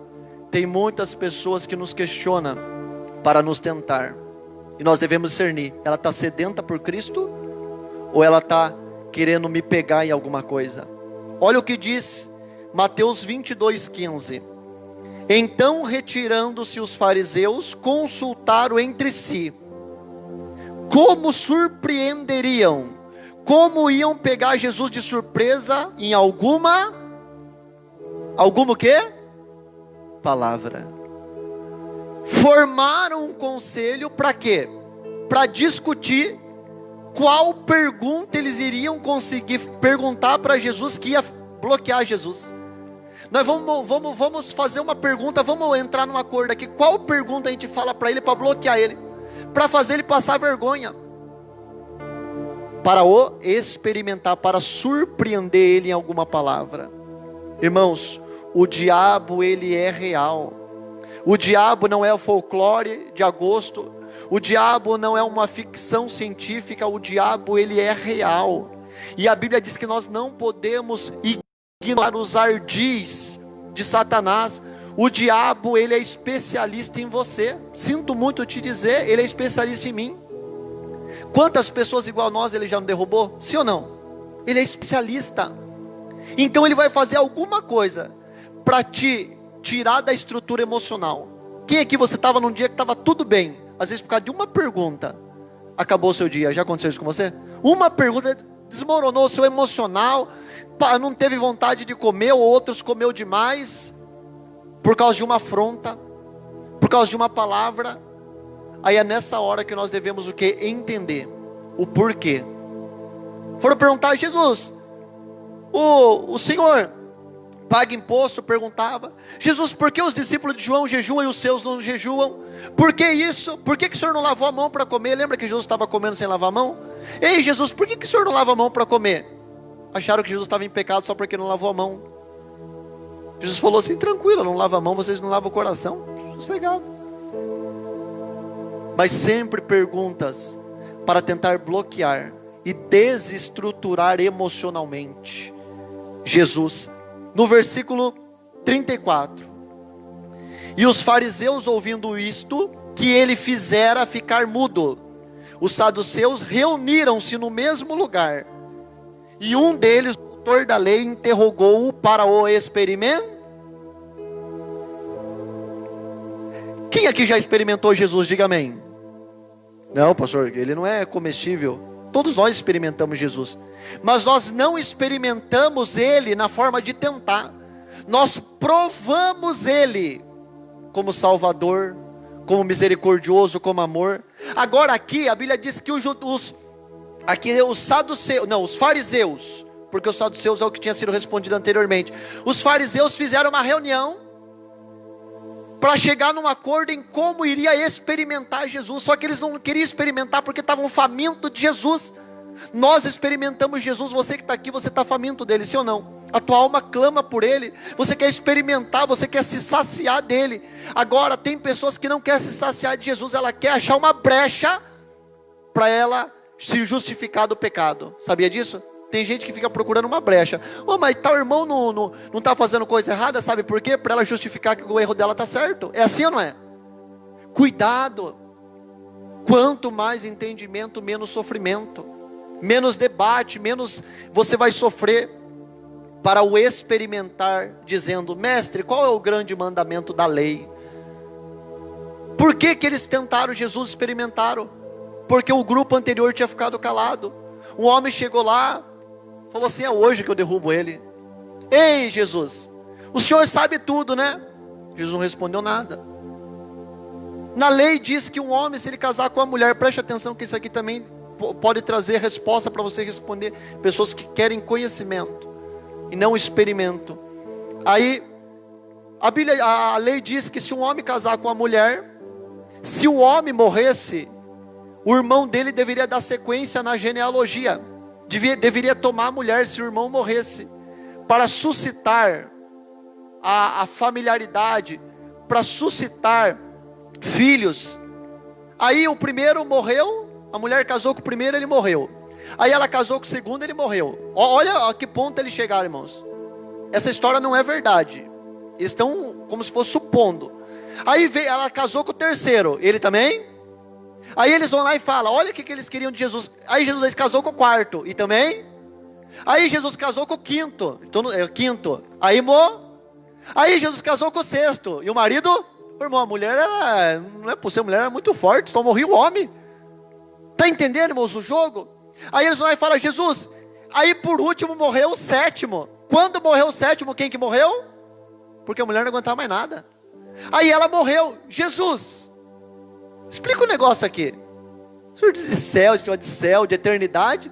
Tem muitas pessoas que nos questionam para nos tentar. E nós devemos discernir. Ela está sedenta por Cristo? Ou ela está querendo me pegar em alguma coisa? Olha o que diz Mateus 22:15. Então, retirando-se os fariseus, consultaram entre si como surpreenderiam como iam pegar Jesus de surpresa em alguma o quê? Palavra. Formaram um conselho para quê? Para discutir qual pergunta eles iriam conseguir perguntar para Jesus que ia bloquear Jesus. Nós vamos fazer uma pergunta, vamos entrar num acordo aqui. Qual pergunta a gente fala para ele para bloquear ele? Para fazer ele passar vergonha. Para o experimentar, para surpreender ele em alguma palavra. Irmãos, o diabo ele é real. O diabo não é o folclore de agosto. O diabo não é uma ficção científica. O diabo ele é real. E a Bíblia diz que nós não podemos ignorar os ardis de Satanás. O diabo ele é especialista em você. Sinto muito te dizer, ele é especialista em mim. Quantas pessoas igual a nós ele já não derrubou? Sim ou não? Ele é especialista. Então ele vai fazer alguma coisa para te tirar da estrutura emocional. Quem aqui você estava num dia que estava tudo bem? Às vezes por causa de uma pergunta acabou o seu dia. Já aconteceu isso com você? Uma pergunta desmoronou o seu emocional. Não teve vontade de comer, ou outros comeu demais por causa de uma afronta, por causa de uma palavra. Aí é nessa hora que nós devemos o quê? Entender o porquê. Foram perguntar a Jesus, o Senhor paga imposto? Perguntava. Jesus, por que os discípulos de João jejuam e os seus não jejuam? Por que isso? Por que o Senhor não lavou a mão para comer? Lembra que Jesus estava comendo sem lavar a mão? Ei Jesus, por que o Senhor não lava a mão para comer? Acharam que Jesus estava em pecado só porque não lavou a mão. Jesus falou assim, tranquilo, não lava a mão, vocês não lavam o coração, sossegado. Mas sempre perguntas para tentar bloquear e desestruturar emocionalmente Jesus. No versículo 34. E os fariseus, ouvindo isto, que ele fizera ficar mudo, os saduceus reuniram-se no mesmo lugar. E um deles, o doutor da lei, interrogou-o para o experimento. Quem aqui já experimentou Jesus? Diga amém. Não, pastor, ele não é comestível. Todos nós experimentamos Jesus, mas nós não experimentamos ele na forma de tentar. Nós provamos ele como Salvador, como misericordioso, como amor. Agora aqui a Bíblia diz que os saduceus, não, os fariseus, porque os saduceus é o que tinha sido respondido anteriormente. Os fariseus fizeram uma reunião para chegar num acordo em como iria experimentar Jesus. Só que eles não queriam experimentar porque estavam famintos de Jesus. Nós experimentamos Jesus. Você que está aqui, você está faminto dele, sim ou não? A tua alma clama por ele. Você quer experimentar, você quer se saciar dele. Agora tem pessoas que não querem se saciar de Jesus. Ela quer achar uma brecha para ela se justificar do pecado. Sabia disso? Tem gente que fica procurando uma brecha. Mas tal irmão não está fazendo coisa errada, sabe por quê? Para ela justificar que o erro dela está certo. É assim ou não é? Cuidado. Quanto mais entendimento, menos sofrimento, menos debate, menos você vai sofrer para o experimentar, dizendo, mestre, qual é o grande mandamento da lei? Por que eles tentaram Jesus, experimentaram? Porque o grupo anterior tinha ficado calado. Um homem chegou lá, falou assim, é hoje que eu derrubo ele. Ei Jesus, o senhor sabe tudo, né? Jesus não respondeu nada. Na lei diz que um homem, se ele casar com uma mulher, preste atenção que isso aqui também pode trazer resposta para você responder. Pessoas que querem conhecimento e não experimento. Aí a lei diz que se um homem casar com uma mulher, se o homem morresse, o irmão dele deveria dar sequência na genealogia. Deveria tomar a mulher se o irmão morresse, para suscitar a familiaridade, para suscitar filhos. Aí o primeiro morreu, a mulher casou com o primeiro, ele morreu. Aí ela casou com o segundo, ele morreu. Olha a que ponto eles chegaram, irmãos. Essa história não é verdade. Eles estão como se fosse supondo. Aí ela casou com o terceiro, ele também. Aí eles vão lá e falam, olha o que eles queriam de Jesus. Aí Jesus casou com o quarto, e também. Aí Jesus casou com o quinto. Aí Jesus casou com o sexto. E o marido, irmão, a mulher era, não é por ser mulher, era muito forte, só morria o homem. Está entendendo, irmãos, o jogo? Aí eles vão lá e falam: Jesus, aí por último morreu o sétimo. Quando morreu o sétimo, quem que morreu? Porque a mulher não aguentava mais nada. Aí ela morreu. Jesus, explica um negócio aqui. O senhor diz de céu, de eternidade,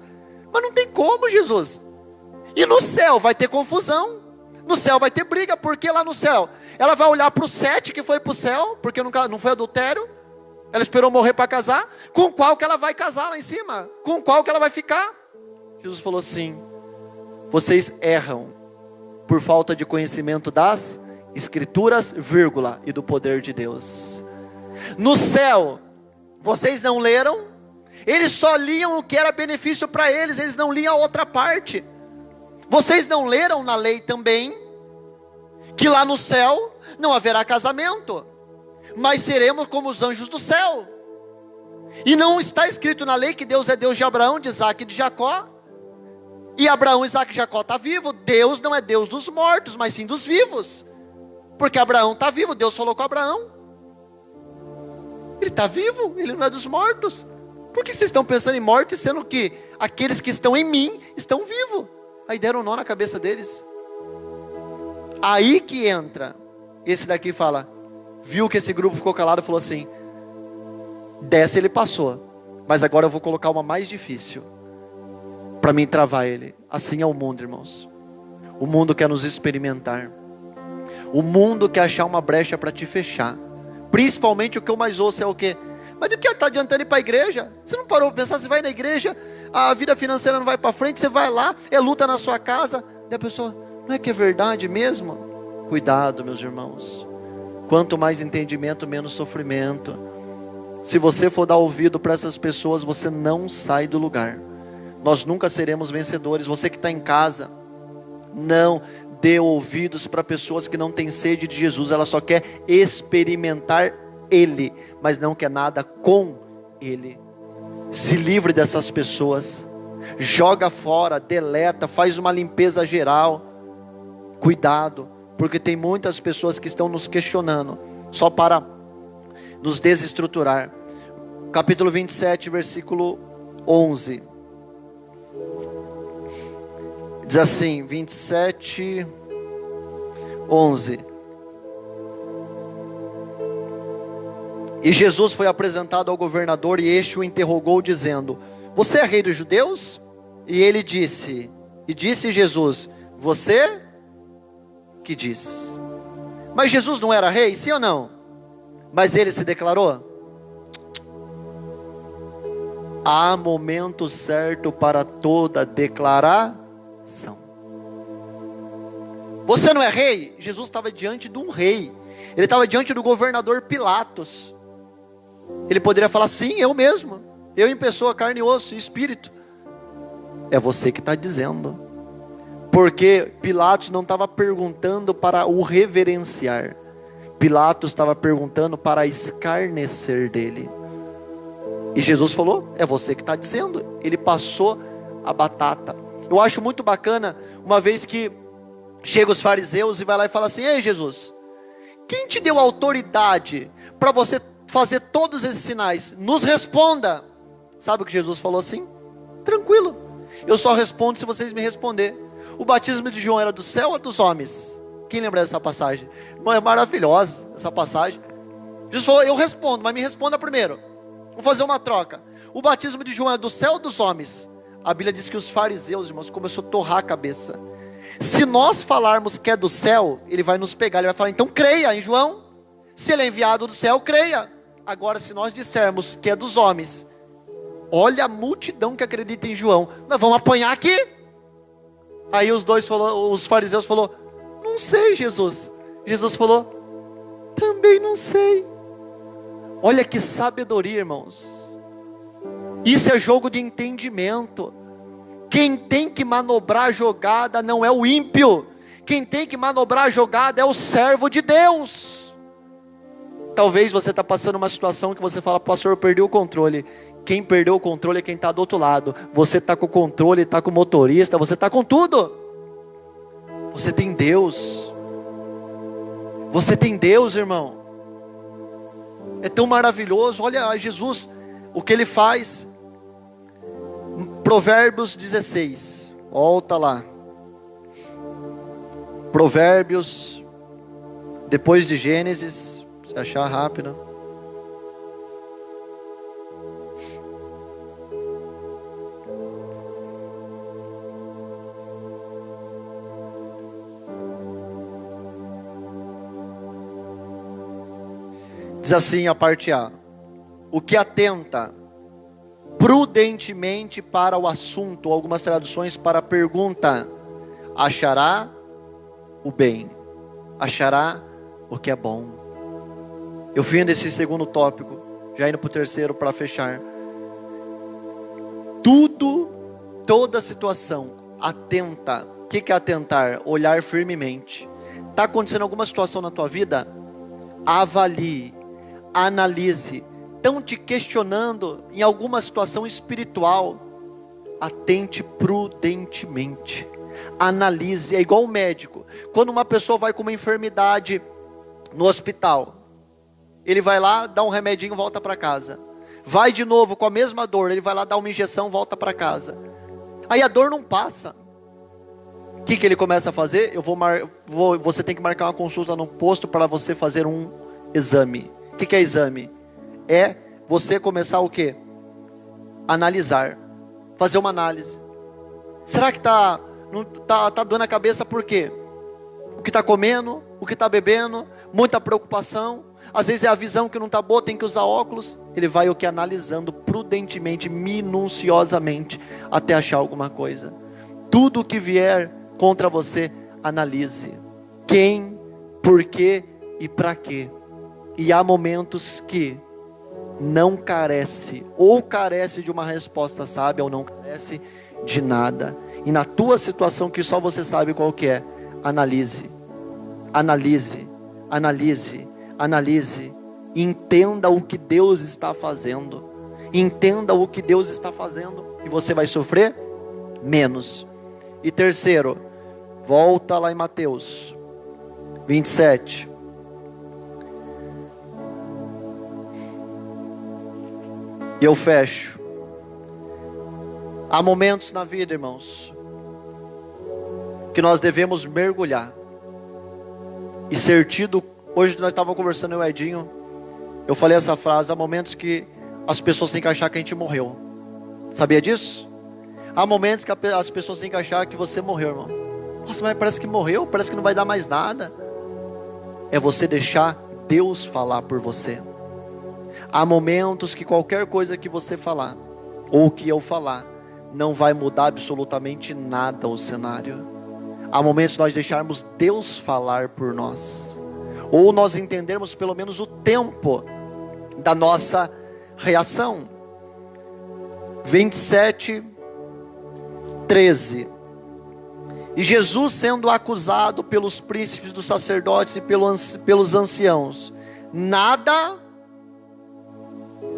mas não tem como, Jesus. E no céu vai ter confusão, no céu vai ter briga, porque lá no céu ela vai olhar para o 7 que foi para o céu, porque não foi adultério, ela esperou morrer para casar. Com qual que ela vai casar lá em cima? Com qual que ela vai ficar? Jesus falou assim: vocês erram por falta de conhecimento das Escrituras, vírgula, e do poder de Deus. No céu, vocês não leram, eles só liam o que era benefício para eles, eles não liam a outra parte. Vocês não leram na lei também, que lá no céu não haverá casamento, mas seremos como os anjos do céu. E não está escrito na lei que Deus é Deus de Abraão, de Isaac e de Jacó? E Abraão, Isaac e Jacó está vivo. Deus não é Deus dos mortos, mas sim dos vivos, porque Abraão está vivo. Deus falou com Abraão, ele está vivo, ele não é dos mortos. Por que vocês estão pensando em morte, sendo que aqueles que estão em mim estão vivos? Aí deram um nó na cabeça deles. Aí que entra, esse daqui fala, viu que esse grupo ficou calado e falou assim: dessa ele passou, mas agora eu vou colocar uma mais difícil, para mim travar ele. Assim é o mundo, irmãos. O mundo quer nos experimentar, o mundo quer achar uma brecha para te fechar. Principalmente o que eu mais ouço é o quê? Mas do que está adiantando ir para a igreja? Você não parou para pensar? Você vai na igreja, a vida financeira não vai para frente, você vai lá, é luta na sua casa. Daí a pessoa: não é que é verdade mesmo? Cuidado, meus irmãos. Quanto mais entendimento, menos sofrimento. Se você for dar ouvido para essas pessoas, você não sai do lugar. Nós nunca seremos vencedores. Você que está em casa, não dê ouvidos para pessoas que não têm sede de Jesus. Ela só quer experimentar Ele, mas não quer nada com Ele. Se livre dessas pessoas. Joga fora, deleta, faz uma limpeza geral. Cuidado, porque tem muitas pessoas que estão nos questionando, só para nos desestruturar. Capítulo 27, versículo 11. Diz assim, 27, 11. E Jesus foi apresentado ao governador, e este o interrogou, dizendo: você é rei dos judeus? E ele disse, Jesus: você que diz. Mas Jesus não era rei, sim ou não? Mas ele se declarou. Há momento certo para toda declaração. Você não é rei? Jesus estava diante de um rei. Ele estava diante do governador Pilatos. Ele poderia falar: sim, eu mesmo, eu em pessoa, carne e osso e espírito. É você que está dizendo. Porque Pilatos não estava perguntando para o reverenciar. Pilatos estava perguntando para escarnecer dele. E Jesus falou: é você que está dizendo. Ele passou a batata. Eu acho muito bacana, uma vez que chega os fariseus e vai lá e fala assim: ei Jesus, quem te deu autoridade para você fazer todos esses sinais? Nos responda. Sabe o que Jesus falou assim? Tranquilo, eu só respondo se vocês me responderem. O batismo de João era do céu ou dos homens? Quem lembra dessa passagem? Irmão, é maravilhosa essa passagem. Jesus falou: eu respondo, mas me responda primeiro. Vamos fazer uma troca. O batismo de João é do céu ou dos homens? A Bíblia diz que os fariseus, irmãos, começou a torrar a cabeça. Se nós falarmos que é do céu, ele vai nos pegar, ele vai falar: então creia em João. Se ele é enviado do céu, creia. Agora, se nós dissermos que é dos homens, olha a multidão que acredita em João, nós vamos apanhar aqui. Aí os fariseus falaram: não sei, Jesus. Jesus falou: também não sei. Olha que sabedoria, irmãos. Isso é jogo de entendimento. Quem tem que manobrar a jogada não é o ímpio. Quem tem que manobrar a jogada é o servo de Deus. Talvez você está passando uma situação que você fala: pastor, eu perdi o controle. Quem perdeu o controle é quem está do outro lado. Você está com o controle, está com o motorista, você está com tudo. Você tem Deus. Você tem Deus, irmão. É tão maravilhoso. Olha Jesus, o que Ele faz. Provérbios 16. Volta lá. Provérbios, depois de Gênesis, se achar rápido. Diz assim a parte A: o que atenta prudentemente para o assunto, algumas traduções para a pergunta, achará o bem, achará o que é bom. Eu fim desse segundo tópico, já indo para o terceiro para fechar. Toda situação, atenta. O que é atentar? Olhar firmemente. Está acontecendo alguma situação na tua vida? Avalie, analise. Estão te questionando em alguma situação espiritual? Atente prudentemente. Analise. É igual o médico. Quando uma pessoa vai com uma enfermidade no hospital, ele vai lá, dá um remedinho, volta para casa. Vai de novo com a mesma dor, ele vai lá dar uma injeção, volta para casa. Aí a dor não passa. O que ele começa a fazer? Você tem que marcar uma consulta no posto para você fazer um exame. O que é exame? É você começar o quê? Analisar. Fazer uma análise. Será que tá doendo a cabeça por quê? O que está comendo? O que está bebendo? Muita preocupação. Às vezes é a visão que não está boa, tem que usar óculos. Ele vai o que? Analisando prudentemente, minuciosamente, até achar alguma coisa. Tudo que vier contra você, analise. Quem, por quê e para quê. E há momentos que não carece, ou carece de uma resposta sábia, ou não carece de nada. E na tua situação que só você sabe qual que é, analise. Analise, analise, analise. Entenda o que Deus está fazendo. Entenda o que Deus está fazendo. E você vai sofrer menos. E terceiro, volta lá em Mateus 27. E eu fecho. Há momentos na vida, irmãos, que nós devemos mergulhar e ser tido. Hoje nós estávamos conversando, eu e o Edinho, eu falei essa frase: há momentos que as pessoas têm que achar que a gente morreu. Sabia disso? Há momentos que as pessoas têm que achar que você morreu, irmão. Nossa, mas parece que morreu, parece que não vai dar mais nada. É você deixar Deus falar por você. Há momentos que qualquer coisa que você falar, ou que eu falar, não vai mudar absolutamente nada o cenário. Há momentos que nós deixarmos Deus falar por nós, ou nós entendermos pelo menos o tempo da nossa reação. 27, 13. E Jesus, sendo acusado pelos príncipes dos sacerdotes e pelos anciãos, nada...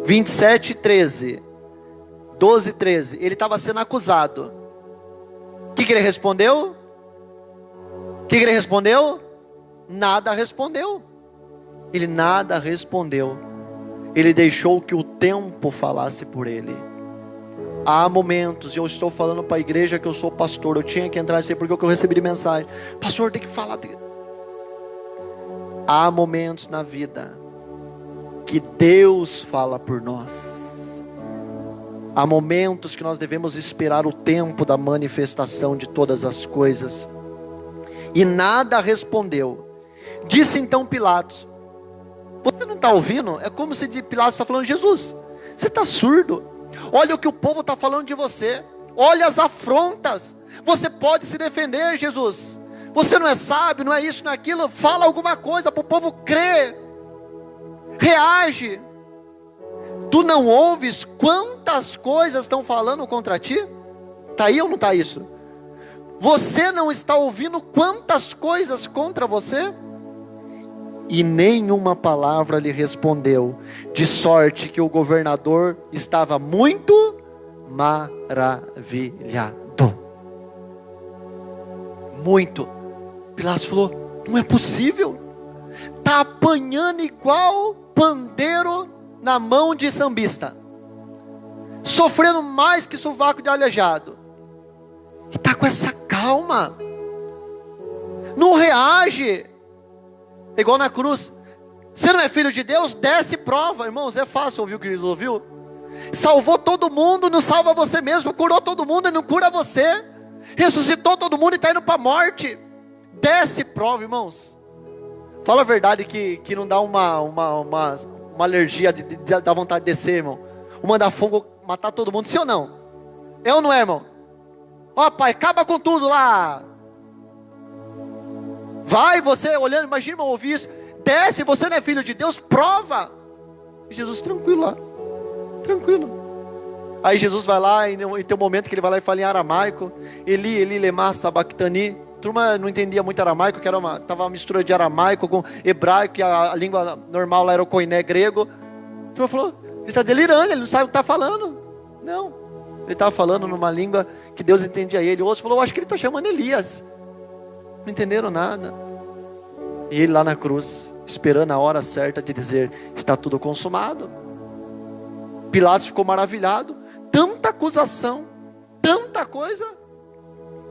27, 13. 12, 13. Ele estava sendo acusado. O que ele respondeu? O que ele respondeu? Nada respondeu. Ele nada respondeu. Ele deixou que o tempo falasse por ele. Há momentos, e eu estou falando para a igreja que eu sou pastor, eu tinha que entrar assim porque eu recebi de mensagem: pastor, tem que falar. Há momentos na vida que Deus fala por nós. Há momentos que nós devemos esperar o tempo da manifestação de todas as coisas. E nada respondeu. Disse então Pilatos: você não está ouvindo? É como se Pilatos está falando: Jesus, você está surdo? Olha o que o povo está falando de você. Olha as afrontas. Você pode se defender, Jesus. Você não é sábio, não é isso, não é aquilo. Fala alguma coisa para o povo crer. Reage. Tu não ouves quantas coisas estão falando contra ti? Está aí ou não está isso? Você não está ouvindo quantas coisas contra você? E nenhuma palavra lhe respondeu, de sorte que o governador estava muito maravilhado. Muito. Pilatos falou: não é possível. Está apanhando igual pandeiro na mão de sambista. sofrendo mais que sovaco de aleijado. E está com essa calma. Não reage. Igual na cruz. Você não é filho de Deus? Desce e prova. Irmãos, é fácil ouvir o que Jesus ouviu. Salvou todo mundo, não salva você mesmo. Curou todo mundo e não cura você. Ressuscitou todo mundo e está indo para a morte. Desce e prova, irmãos. Fala a verdade que não dá uma alergia da vontade de descer, irmão. Mandar fogo, matar todo mundo, sim ou não? É ou não é, irmão? Ó, pai, acaba com tudo lá. Vai você olhando, imagina, irmão, ouvir isso. Desce, você não é filho de Deus, prova. E Jesus tranquilo lá. Tranquilo. Aí Jesus vai lá e tem um momento que ele vai lá e fala em aramaico. Eli, lema, sabachthani. A turma não entendia muito aramaico, que tava uma mistura de aramaico com hebraico, que a língua normal lá era o koiné grego. A turma falou, ele está delirando, ele não sabe o que está falando. Não. Ele estava falando numa língua que Deus entendia ele. O outro falou, eu acho que ele está chamando Elias. Não entenderam nada. E ele lá na cruz, esperando a hora certa de dizer, está tudo consumado. Pilatos ficou maravilhado. Tanta acusação, tanta coisa.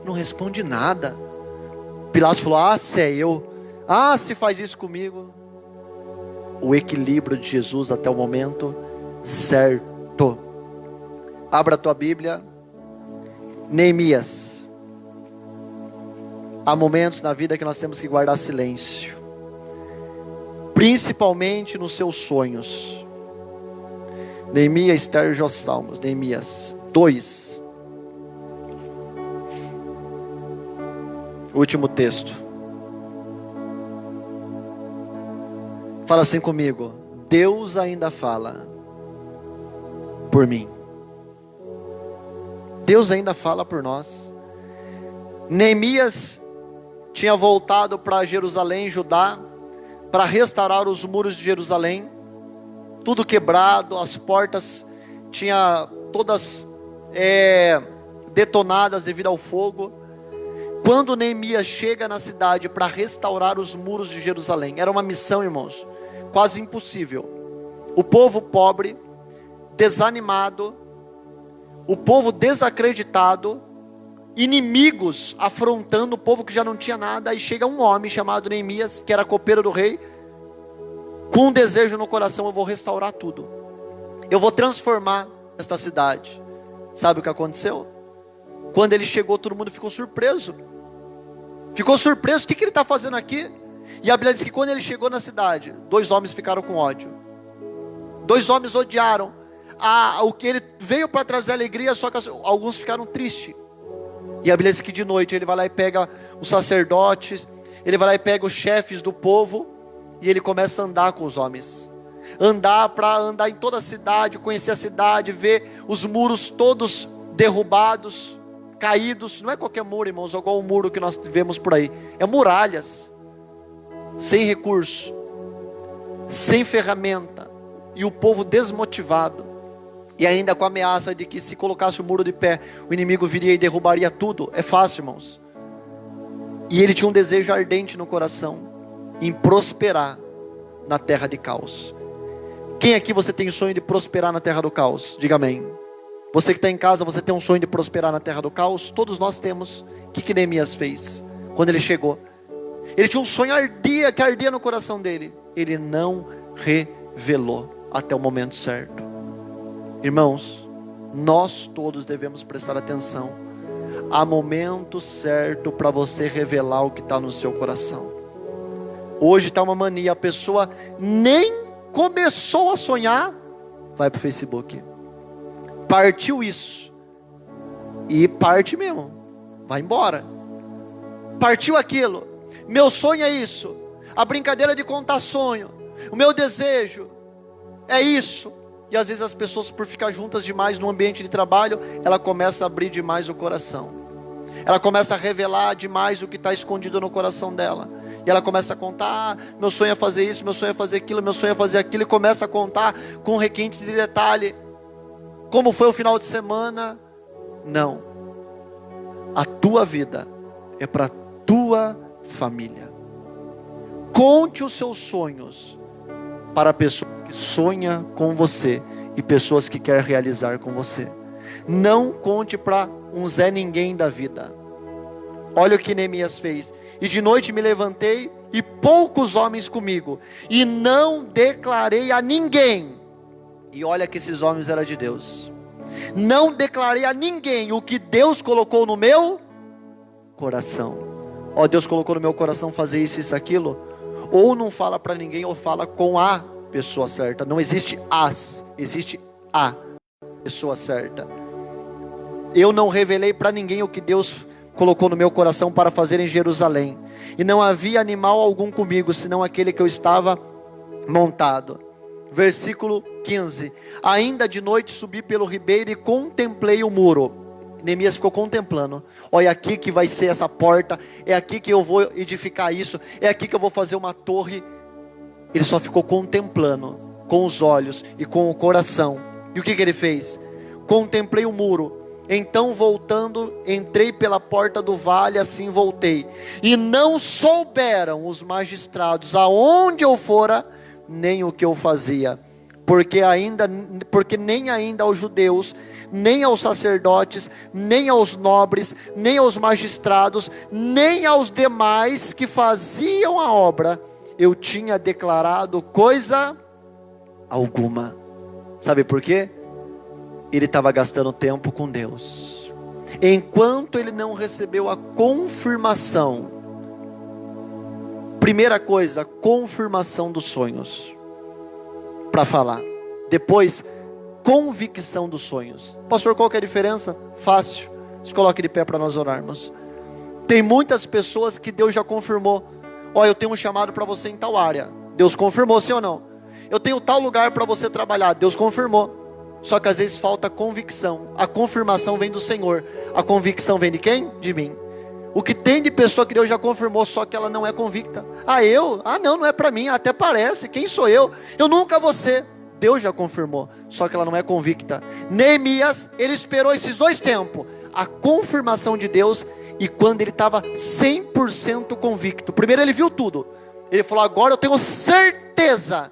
Não responde nada. Pilatos falou, se é eu. Se faz isso comigo. O equilíbrio de Jesus até o momento certo. Abra a tua Bíblia. Neemias. Há momentos na vida que nós temos que guardar silêncio. Principalmente nos seus sonhos. Neemias, Esther e os Salmos. Neemias 2. Último texto. Fala assim comigo. Deus ainda fala por mim. Deus ainda fala por nós. Neemias tinha voltado para Jerusalém, Judá, para restaurar os muros de Jerusalém. Tudo quebrado, as portas tinha todas detonadas devido ao fogo. Quando Neemias chega na cidade para restaurar os muros de Jerusalém, era uma missão, irmãos, quase impossível. O povo pobre, desanimado, o povo desacreditado, inimigos afrontando o povo que já não tinha nada. Aí chega um homem chamado Neemias, que era copeiro do rei, com um desejo no coração: eu vou restaurar tudo, eu vou transformar esta cidade. Sabe o que aconteceu? Quando ele chegou, todo mundo ficou surpreso. O que ele está fazendo aqui? E a Bíblia diz que quando ele chegou na cidade, 2 homens ficaram com ódio. 2 homens odiaram o que ele veio para trazer alegria, só que alguns ficaram tristes. E a Bíblia diz que de noite ele vai lá e pega os sacerdotes, ele vai lá e pega os chefes do povo, e ele começa a andar com os homens. Andar em toda a cidade, conhecer a cidade, ver os muros todos derrubados, caídos. Não é qualquer muro, irmãos, igual o muro que nós vemos por aí. É muralhas, sem recurso, sem ferramenta, e o povo desmotivado, e ainda com a ameaça de que se colocasse o muro de pé, o inimigo viria e derrubaria tudo. É fácil, irmãos. E ele tinha um desejo ardente no coração, em prosperar na terra de caos. Quem aqui você tem o sonho de prosperar na terra do caos? Diga amém. Você que está em casa, você tem um sonho de prosperar na terra do caos? Todos nós temos. O que Neemias fez quando ele chegou? Ele tinha um sonho que ardia no coração dele. Ele não revelou até o momento certo. Irmãos, nós todos devemos prestar atenção. Há momento certo para você revelar o que está no seu coração. Hoje está uma mania, a pessoa nem começou a sonhar, vai para o Facebook. Partiu isso, e parte mesmo, vai embora. Partiu aquilo, meu sonho é isso, a brincadeira de contar sonho, o meu desejo é isso. E às vezes as pessoas, por ficar juntas demais no ambiente de trabalho, ela começa a abrir demais o coração, ela começa a revelar demais o que está escondido no coração dela. E ela começa a contar: meu sonho é fazer isso, meu sonho é fazer aquilo, meu sonho é fazer aquilo. E começa a contar com requintes de detalhe. Como foi o final de semana? Não. A tua vida é para a tua família. Conte os seus sonhos para pessoas que sonham com você e pessoas que querem realizar com você. Não conte para um Zé Ninguém da vida. Olha o que Neemias fez. E de noite me levantei, e poucos homens comigo, e não declarei a ninguém. E olha que esses homens eram de Deus. Não declarei a ninguém o que Deus colocou no meu coração. Ó, Deus colocou no meu coração fazer isso, aquilo. Ou não fala para ninguém, ou fala com a pessoa certa. Não existe as, existe a pessoa certa. Eu não revelei para ninguém o que Deus colocou no meu coração para fazer em Jerusalém. E não havia animal algum comigo, senão aquele que eu estava montado. Versículo 15. Ainda de noite subi pelo ribeiro e contemplei o muro. Neemias ficou contemplando. Olha, aqui que vai ser essa porta. É aqui que eu vou edificar isso. É aqui que eu vou fazer uma torre. Ele só ficou contemplando, com os olhos e com o coração. E o que ele fez? Contemplei o muro. Então voltando, entrei pela porta do vale, assim voltei. E não souberam os magistrados aonde eu fora, nem o que eu fazia. Porque nem ainda aos judeus, nem aos sacerdotes, nem aos nobres, nem aos magistrados, nem aos demais que faziam a obra, eu tinha declarado coisa alguma. Sabe por quê? Ele estava gastando tempo com Deus. Enquanto ele não recebeu a confirmação. Primeira coisa, confirmação dos sonhos. Para falar. Depois, convicção dos sonhos. Pastor, qual que é a diferença? Fácil. Se coloque de pé para nós orarmos. Tem muitas pessoas que Deus já confirmou. Ó, eu tenho um chamado para você em tal área. Deus confirmou, sim ou não? Eu tenho tal lugar para você trabalhar. Deus confirmou. Só que às vezes falta convicção. A confirmação vem do Senhor. A convicção vem de quem? De mim. O que tem de pessoa que Deus já confirmou, só que ela não é convicta. Não é para mim, até parece. Quem sou eu? Eu nunca vou ser. Deus já confirmou, só que ela não é convicta. Neemias, ele esperou esses dois tempos. A confirmação de Deus, e quando ele estava 100% convicto. Primeiro ele viu tudo. Ele falou, agora eu tenho certeza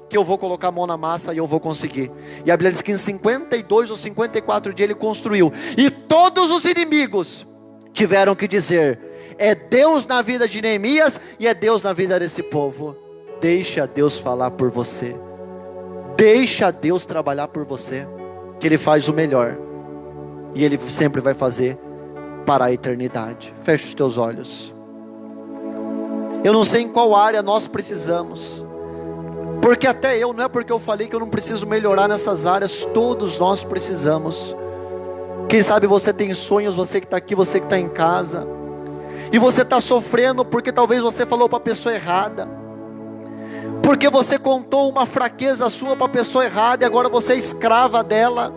que eu vou colocar a mão na massa e eu vou conseguir. E a Bíblia diz que em 52 ou 54 dias ele construiu. E todos os inimigos tiveram que dizer, é Deus na vida de Neemias e é Deus na vida desse povo. Deixa Deus falar por você. Deixa Deus trabalhar por você. Que Ele faz o melhor. E Ele sempre vai fazer para a eternidade. Feche os teus olhos. Eu não sei em qual área nós precisamos. Porque até eu, não é porque eu falei que eu não preciso melhorar nessas áreas, todos nós precisamos. Quem sabe você tem sonhos, você que está aqui, você que está em casa, e você está sofrendo porque talvez você falou para a pessoa errada, porque você contou uma fraqueza sua para a pessoa errada, e agora você é escrava dela.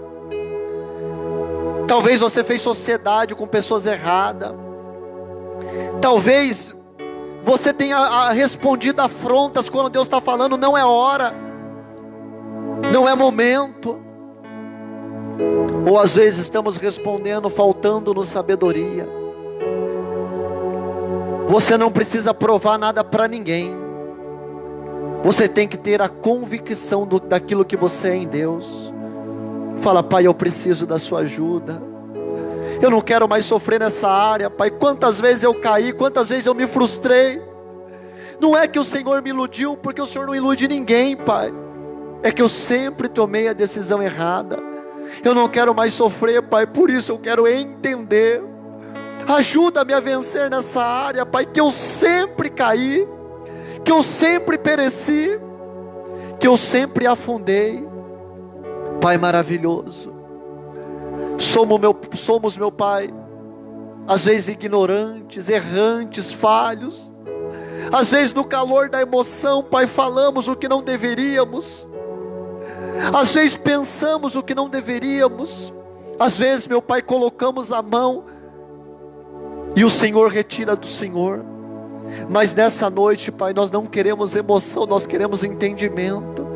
Talvez você fez sociedade com pessoas erradas, talvez você tenha respondido afrontas quando Deus está falando, não é hora, não é momento. Ou às vezes estamos respondendo faltando-nos sabedoria. Você não precisa provar nada para ninguém. Você tem que ter a convicção daquilo que você é em Deus. Fala, Pai, eu preciso da sua ajuda. Eu não quero mais sofrer nessa área, Pai. Quantas vezes eu caí, quantas vezes eu me frustrei. Não é que o Senhor me iludiu, porque o Senhor não ilude ninguém, Pai. É que eu sempre tomei a decisão errada. Eu não quero mais sofrer, Pai, por isso eu quero entender. Ajuda-me a vencer nessa área, Pai, que eu sempre caí, que eu sempre pereci, que eu sempre afundei. Pai maravilhoso, somos meu Pai, às vezes ignorantes, errantes, falhos, às vezes no calor da emoção, Pai, falamos o que não deveríamos, às vezes pensamos o que não deveríamos, às vezes, meu Pai, colocamos a mão e o Senhor retira do Senhor. Mas nessa noite, Pai, nós não queremos emoção, nós queremos entendimento.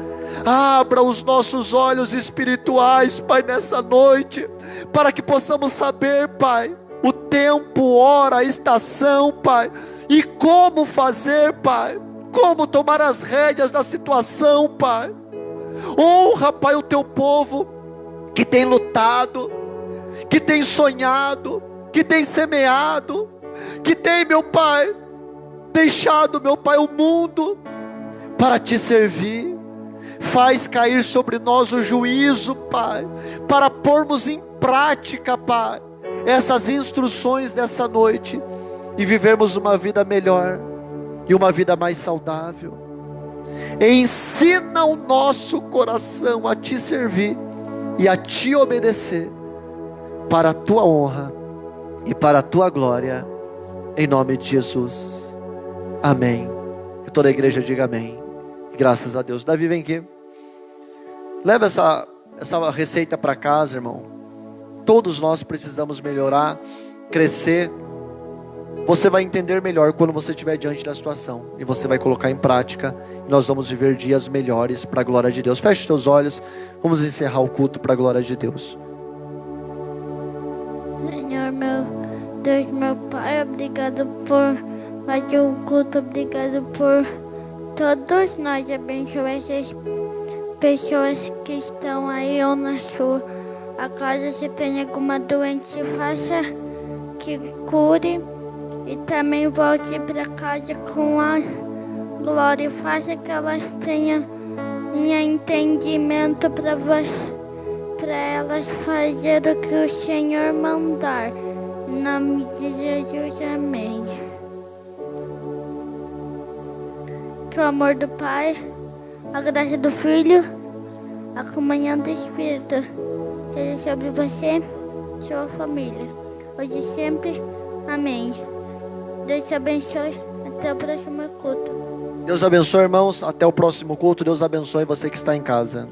Abra os nossos olhos espirituais, Pai, nessa noite, para que possamos saber, Pai, o tempo, hora, a estação, Pai, e como fazer, Pai, como tomar as rédeas da situação, Pai. Honra, Pai, o teu povo que tem lutado, que tem sonhado, que tem semeado, que tem, meu Pai, deixado, meu Pai, o mundo para te servir. Faz cair sobre nós o juízo, Pai, para pormos em prática, Pai, essas instruções dessa noite e vivermos uma vida melhor e uma vida mais saudável. Ensina o nosso coração a te servir e a te obedecer, para a tua honra e para a tua glória, em nome de Jesus, amém. E toda a igreja diga amém. Graças a Deus. Davi, vem aqui, leva essa receita para casa, irmão. Todos nós precisamos melhorar, crescer. Você vai entender melhor quando você estiver diante da situação, e você vai colocar em prática, e nós vamos viver dias melhores para a glória de Deus. Feche os teus olhos, vamos encerrar o culto para a glória de Deus. Senhor, meu Deus, meu Pai, obrigado por mais um culto, obrigado por todos nós. Abençoe essas pessoas que estão aí ou na sua casa. Se tem alguma doença, faça que cure. E também volte para casa com a glória. Faça que elas tenham entendimento para elas fazer o que o Senhor mandar. Em nome de Jesus, amém. Que o amor do Pai, a graça do Filho, a comunhão do Espírito seja sobre você e sua família, hoje e sempre. Amém. Deus te abençoe. Até o próximo culto. Deus abençoe, irmãos. Até o próximo culto. Deus abençoe você que está em casa.